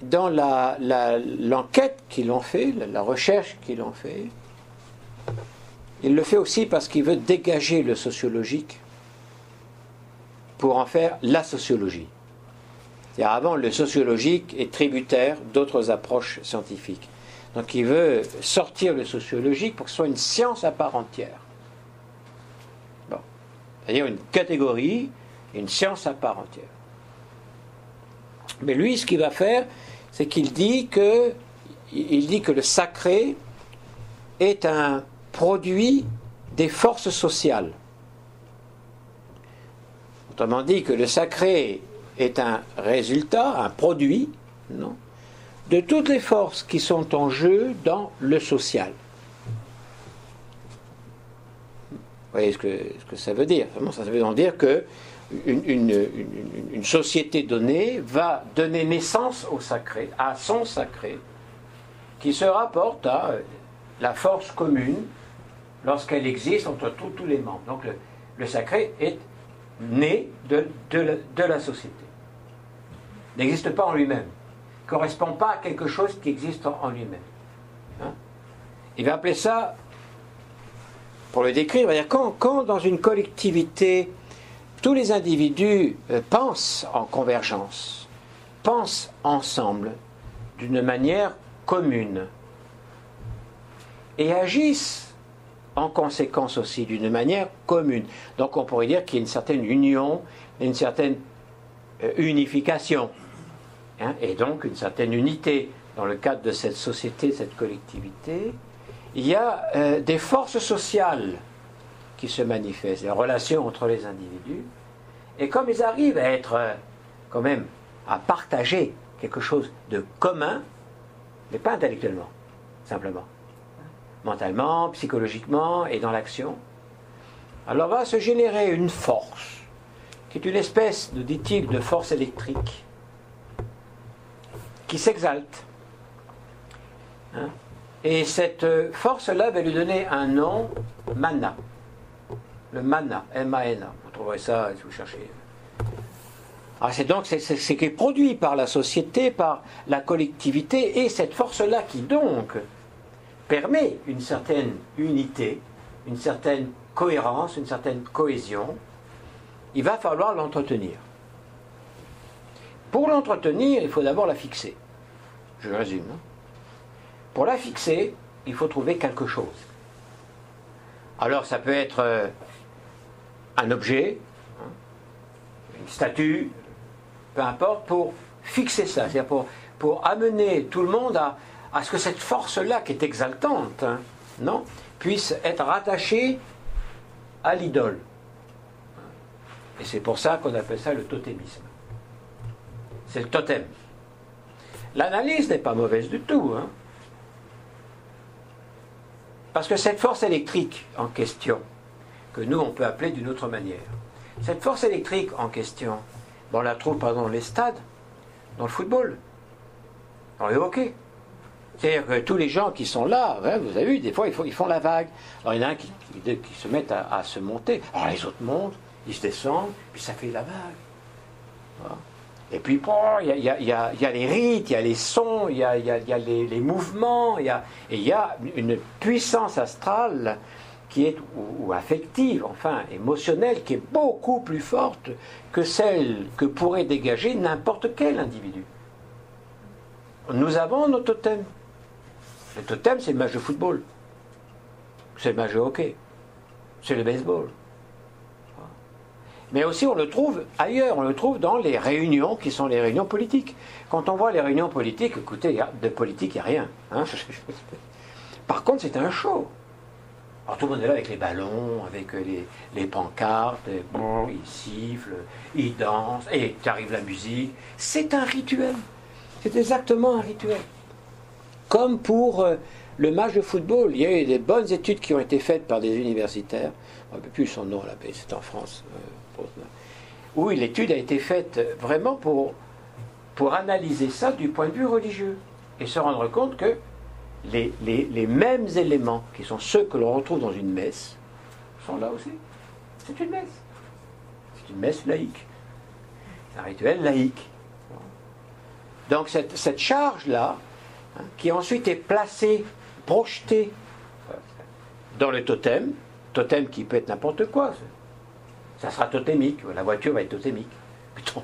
dans l'enquête qu'ils ont fait, la recherche qu'ils ont fait, il le fait aussi parce qu'il veut dégager le sociologique pour en faire la sociologie. C'est-à-dire avant, le sociologique est tributaire d'autres approches scientifiques. Donc il veut sortir le sociologique pour que ce soit une science à part entière. Bon. C'est-à-dire une catégorie, une science à part entière. Mais lui, ce qu'il va faire, c'est qu'il dit que le sacré est un produit des forces sociales. Autrement dit, que le sacré est un résultat, un produit, non, de toutes les forces qui sont en jeu dans le social. Vous voyez ce que ça veut dire? Ça veut dire que une société donnée va donner naissance au sacré, à son sacré, qui se rapporte à la force commune lorsqu'elle existe entre tous les membres. Donc le sacré est né de la société. Il n'existe pas en lui-même. Il ne correspond pas à quelque chose qui existe en lui-même. Hein? Il va appeler ça, pour le décrire, il va dire quand dans une collectivité, tous les individus pensent en convergence, pensent ensemble, d'une manière commune, et agissent en conséquence aussi d'une manière commune. Donc on pourrait dire qu'il y a une certaine union, une certaine unification. hein, et donc une certaine unité dans le cadre de cette société, de cette collectivité. Il y a des forces sociales qui se manifestent, les relations entre les individus, et comme ils arrivent à être quand même à partager quelque chose de commun, mais pas intellectuellement, simplement, mentalement, psychologiquement et dans l'action, alors va se générer une force, qui est une espèce, nous dit-il, de force électrique, qui s'exalte. Hein? Et cette force-là va lui donner un nom, mana. Le mana, M-A-N-A. Vous trouverez ça si vous cherchez. Alors c'est donc c'est qui est produit par la société, par la collectivité, et cette force-là qui donc permet une certaine unité, une certaine cohérence, une certaine cohésion. Il va falloir l'entretenir. Pour l'entretenir, il faut d'abord la fixer. Je résume. Pour la fixer, il faut trouver quelque chose. Alors ça peut être un objet, une statue, peu importe, pour fixer ça, c'est-à-dire pour amener tout le monde à ce que cette force-là, qui est exaltante, non, puisse être rattachée à l'idole. Et c'est pour ça qu'on appelle ça le totémisme. C'est le totem. L'analyse n'est pas mauvaise du tout, hein. Parce que cette force électrique en question, que nous on peut appeler d'une autre manière, cette force électrique en question, on la trouve par exemple dans les stades, dans le football, dans le hockey. C'est-à-dire que tous les gens qui sont là, hein, vous avez vu, des fois ils font la vague. Alors il y en a un qui se mettent à se monter, alors les autres montent, ils se descendent, puis ça fait la vague. Voilà. Et puis il y a les rites, il y a les sons, il y a les mouvements, et il y a une puissance astrale qui est, ou affective, enfin émotionnelle, qui est beaucoup plus forte que celle que pourrait dégager n'importe quel individu. Nous avons nos totems. Le totem, c'est le match de football, c'est le match de hockey, c'est le baseball. Mais aussi on le trouve ailleurs, on le trouve dans les réunions qui sont les réunions politiques. Quand on voit les réunions politiques, écoutez, de politique, il n'y a rien. Hein. Par contre, c'est un show. Alors tout le monde est là avec les ballons, avec les pancartes, ils sifflent, ils dansent, et arrive la musique. C'est un rituel. C'est exactement un rituel. Comme pour le match de football, il y a eu des bonnes études qui ont été faites par des universitaires. On ne peut plus son nom là, c'est en France. Où l'étude a été faite vraiment pour analyser ça du point de vue religieux et se rendre compte que les mêmes éléments qui sont ceux que l'on retrouve dans une messe sont là aussi. C'est une messe. C'est une messe laïque. C'est un rituel laïque. Donc cette charge-là, hein, qui ensuite est placée, projetée dans le totem qui peut être n'importe quoi. Ça sera totémique, la voiture va être totémique. Putain.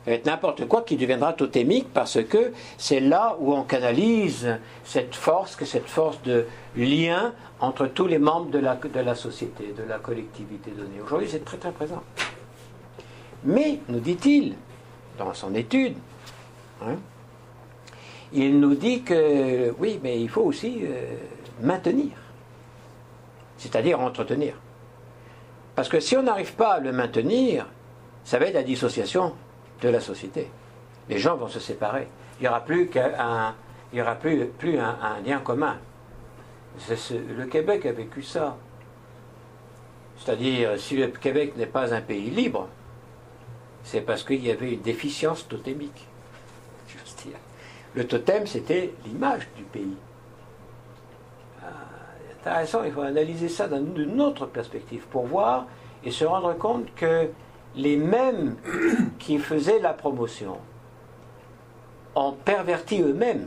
Ça va être n'importe quoi qui deviendra totémique parce que c'est là où on canalise cette force de lien entre tous les membres de la société, de la collectivité donnée. Aujourd'hui, c'est très très présent. Mais, nous dit-il, dans son étude, hein, il nous dit que, oui, mais il faut aussi maintenir, c'est-à-dire entretenir. Parce que si on n'arrive pas à le maintenir, ça va être la dissociation de la société. Les gens vont se séparer. Il n'y aura plus un lien commun. Le Québec a vécu ça. C'est-à-dire, si le Québec n'est pas un pays libre, c'est parce qu'il y avait une déficience totémique. Je veux dire. Le totem, c'était l'image du pays. Intéressant, il faut analyser ça d'une autre perspective pour voir et se rendre compte que les mêmes qui faisaient la promotion ont perverti eux-mêmes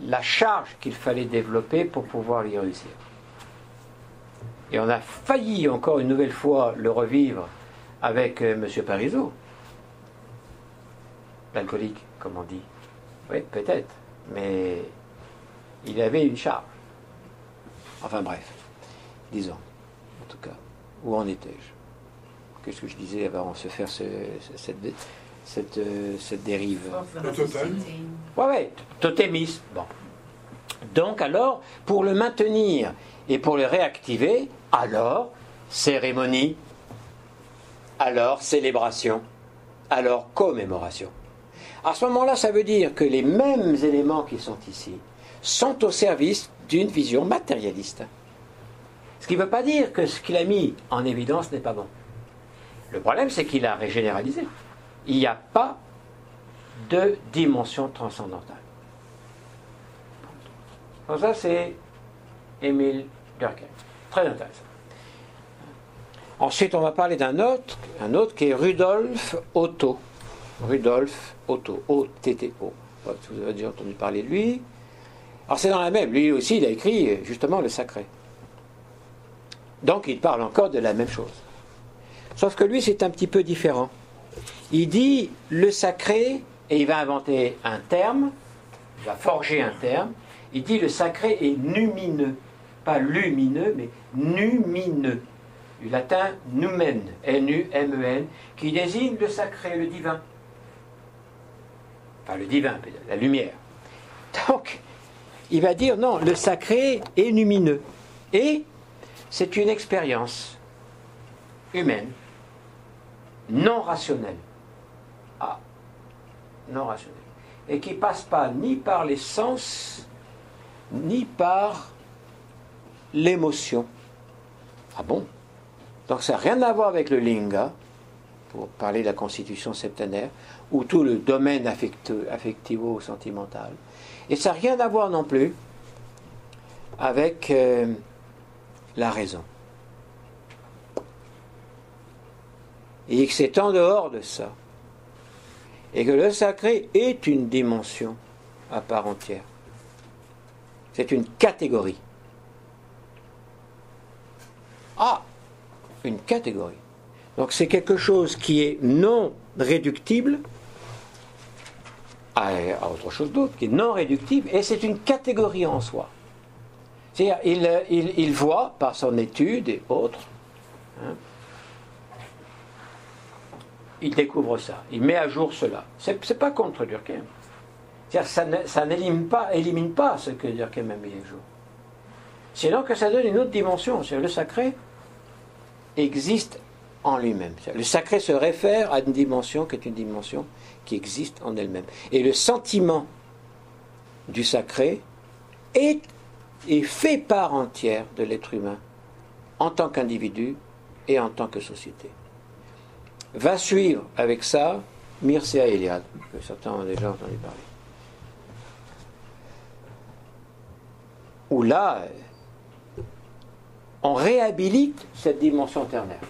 la charge qu'il fallait développer pour pouvoir y réussir. Et on a failli encore une nouvelle fois le revivre avec M. Parizeau, l'alcoolique, comme on dit. Oui, peut-être, mais il avait une charge. Enfin bref, disons, en tout cas, où en étais-je? Qu'est-ce que je disais avant de se faire cette dérive. Le totem. Ouais, totémisme. Bon. Donc alors, pour le maintenir et pour le réactiver, alors cérémonie, alors célébration, alors commémoration. À ce moment-là, ça veut dire que les mêmes éléments qui sont ici sont au service d'une vision matérialiste. Ce qui ne veut pas dire que ce qu'il a mis en évidence n'est pas bon. Le problème, c'est qu'il a régénéralisé. Il n'y a pas de dimension transcendantale. Donc ça, c'est Émile Durkheim. Très intéressant. Ensuite, on va parler un autre qui est Rudolf Otto. Rudolf Otto, O-T-T-O. Vous avez déjà entendu parler de lui. Alors c'est dans la même. Lui aussi, il a écrit justement le sacré. Donc il parle encore de la même chose. Sauf que lui, c'est un petit peu différent. Il dit le sacré, et il va inventer un terme, il va forger un terme. Il dit le sacré est numineux. Pas lumineux, mais numineux. Du latin numen, N-U-M-E-N, qui désigne le sacré, le divin. Enfin, le divin, la lumière. Donc, il va dire non, le sacré est lumineux. Et c'est une expérience humaine, non rationnelle. Ah, non rationnelle. Et qui ne passe pas ni par les sens, ni par l'émotion. Ah bon? Donc ça n'a rien à voir avec le linga, pour parler de la constitution septenaire, ou tout le domaine affectivo-sentimental. Et ça n'a rien à voir non plus avec la raison. Et que c'est en dehors de ça. Et que le sacré est une dimension à part entière. C'est une catégorie. Ah, une catégorie. Donc c'est quelque chose qui est non réductible à autre chose d'autre, qui est non réductible, et c'est une catégorie en soi. C'est-à-dire, il voit, par son étude et autres, hein, il découvre ça, il met à jour cela. C'est pas contre Durkheim. C'est-à-dire, ça n'élimine pas ce que Durkheim a mis à jour. Sinon que ça donne une autre dimension. C'est-à-dire, le sacré existe en lui-même. Le sacré se réfère à une dimension qui est une dimension qui existe en elle-même. Et le sentiment du sacré est fait part entière de l'être humain en tant qu'individu et en tant que société. Va suivre avec ça Mircea Eliade, que certains ont déjà entendu parler. Où là, on réhabilite cette dimension ternaire.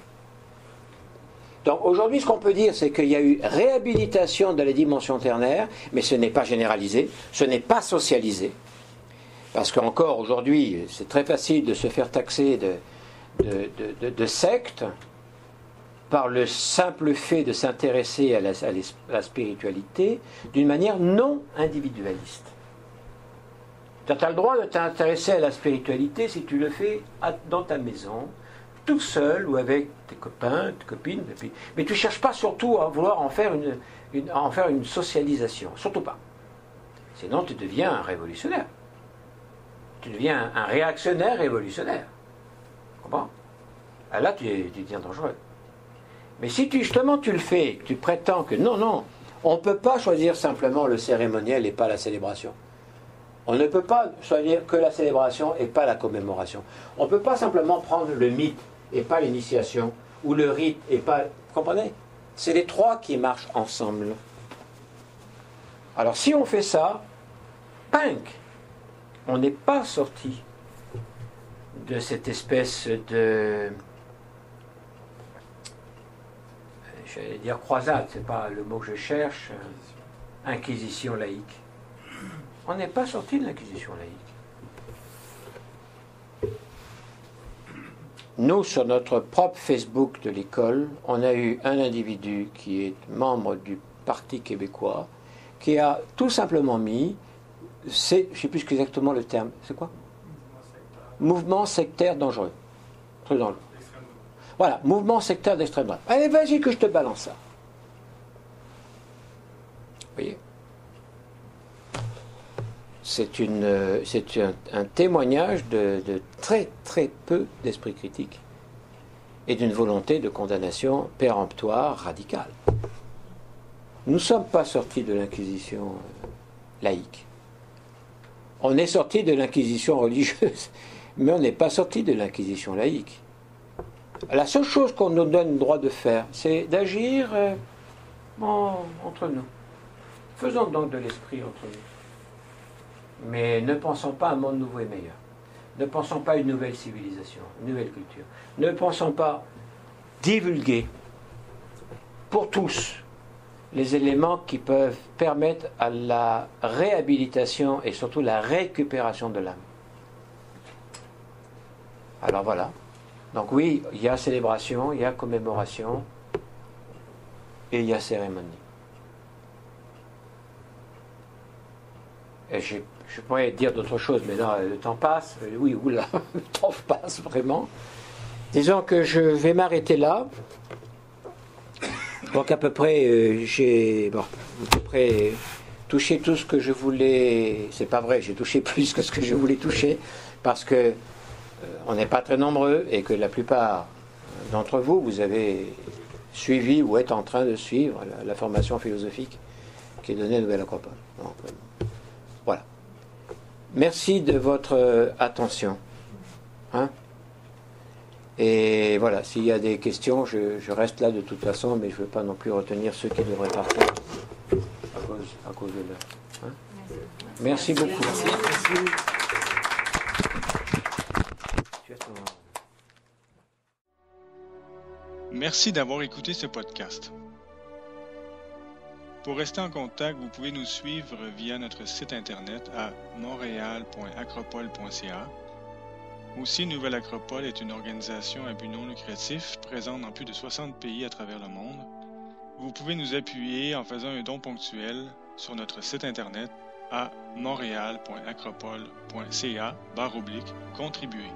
Donc aujourd'hui, ce qu'on peut dire, c'est qu'il y a eu réhabilitation de la dimension ternaire, mais ce n'est pas généralisé, ce n'est pas socialisé. Parce qu'encore aujourd'hui, c'est très facile de se faire taxer de secte par le simple fait de s'intéresser à la spiritualité d'une manière non individualiste. Tu as le droit de t'intéresser à la spiritualité si tu le fais dans ta maison, tout seul ou avec tes copains, tes copines, mais tu ne cherches pas surtout à vouloir en faire une socialisation, surtout pas. Sinon tu deviens un révolutionnaire. Tu deviens un réactionnaire révolutionnaire. Tu comprends? Là tu deviens dangereux. Mais si justement tu le fais, tu prétends que non, on ne peut pas choisir simplement le cérémoniel et pas la célébration. On ne peut pas choisir que la célébration et pas la commémoration. On ne peut pas simplement prendre le mythe et pas l'initiation, ou le rite et pas... Vous comprenez? C'est les trois qui marchent ensemble. Alors si on fait ça, pink, on n'est pas sorti de cette espèce de... J'allais dire croisade, c'est pas le mot que je cherche, inquisition laïque. On n'est pas sorti de l'inquisition laïque. Nous, sur notre propre Facebook de l'école, on a eu un individu qui est membre du Parti québécois, qui a tout simplement mis, je ne sais plus exactement le terme, c'est quoi? Mouvement sectaire dangereux. Très dangereux. Voilà, mouvement sectaire d'extrême droite. Allez, vas-y que je te balance ça. c'est un témoignage de très très peu d'esprit critique et d'une volonté de condamnation péremptoire, radicale. Nous ne sommes pas sortis de l'Inquisition laïque. On est sortis de l'Inquisition religieuse, mais on n'est pas sortis de l'Inquisition laïque. La seule chose qu'on nous donne le droit de faire, c'est d'agir entre nous. Faisons donc de l'esprit entre nous. Mais ne pensons pas à un monde nouveau et meilleur. Ne pensons pas à une nouvelle civilisation, une nouvelle culture. Ne pensons pas divulguer pour tous les éléments qui peuvent permettre à la réhabilitation et surtout la récupération de l'âme. Alors voilà. Donc oui, il y a célébration, il y a commémoration et il y a cérémonie. Et je pourrais dire d'autres choses, mais là, le temps passe. Oui, oula, le temps passe vraiment. Disons que je vais m'arrêter là. Donc à peu près, j'ai à peu près touché tout ce que je voulais. C'est pas vrai, j'ai touché plus que ce que je voulais toucher, parce que on n'est pas très nombreux et que la plupart d'entre vous, vous avez suivi ou êtes en train de suivre la formation philosophique qui est donnée à Nouvelle Acropole. Donc, voilà. Merci de votre attention. Et voilà, s'il y a des questions, je reste là de toute façon, mais je ne veux pas non plus retenir ceux qui devraient partir à cause de l'heure. Merci beaucoup. Merci d'avoir écouté ce podcast. Pour rester en contact, vous pouvez nous suivre via notre site internet à montréal.acropole.ca. Aussi, Nouvelle Acropole est une organisation à but non lucratif présente dans plus de 60 pays à travers le monde. Vous pouvez nous appuyer en faisant un don ponctuel sur notre site internet à montréal.acropole.ca/contribuer.